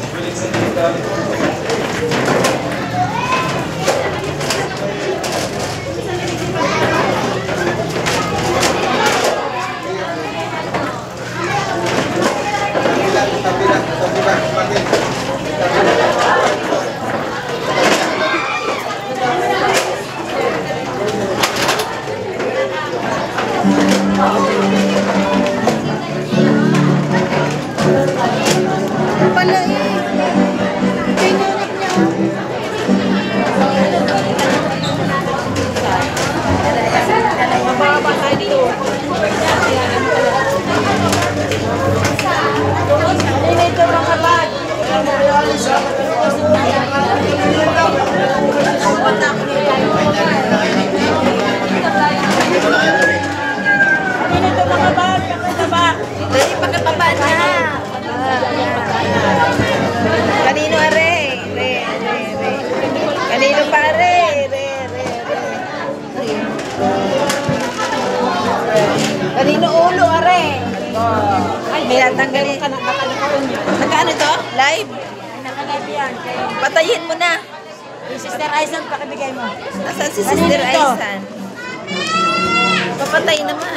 Kanino are? Kanino pare? Kanino ulo are? Ay, tanggalin ka na Nagkaano to? Live? Nakalive yan. Patayin mo na. Yung Sister Aisan, pakibigay mo. Nasaan si Sister Aisan? Papatay naman.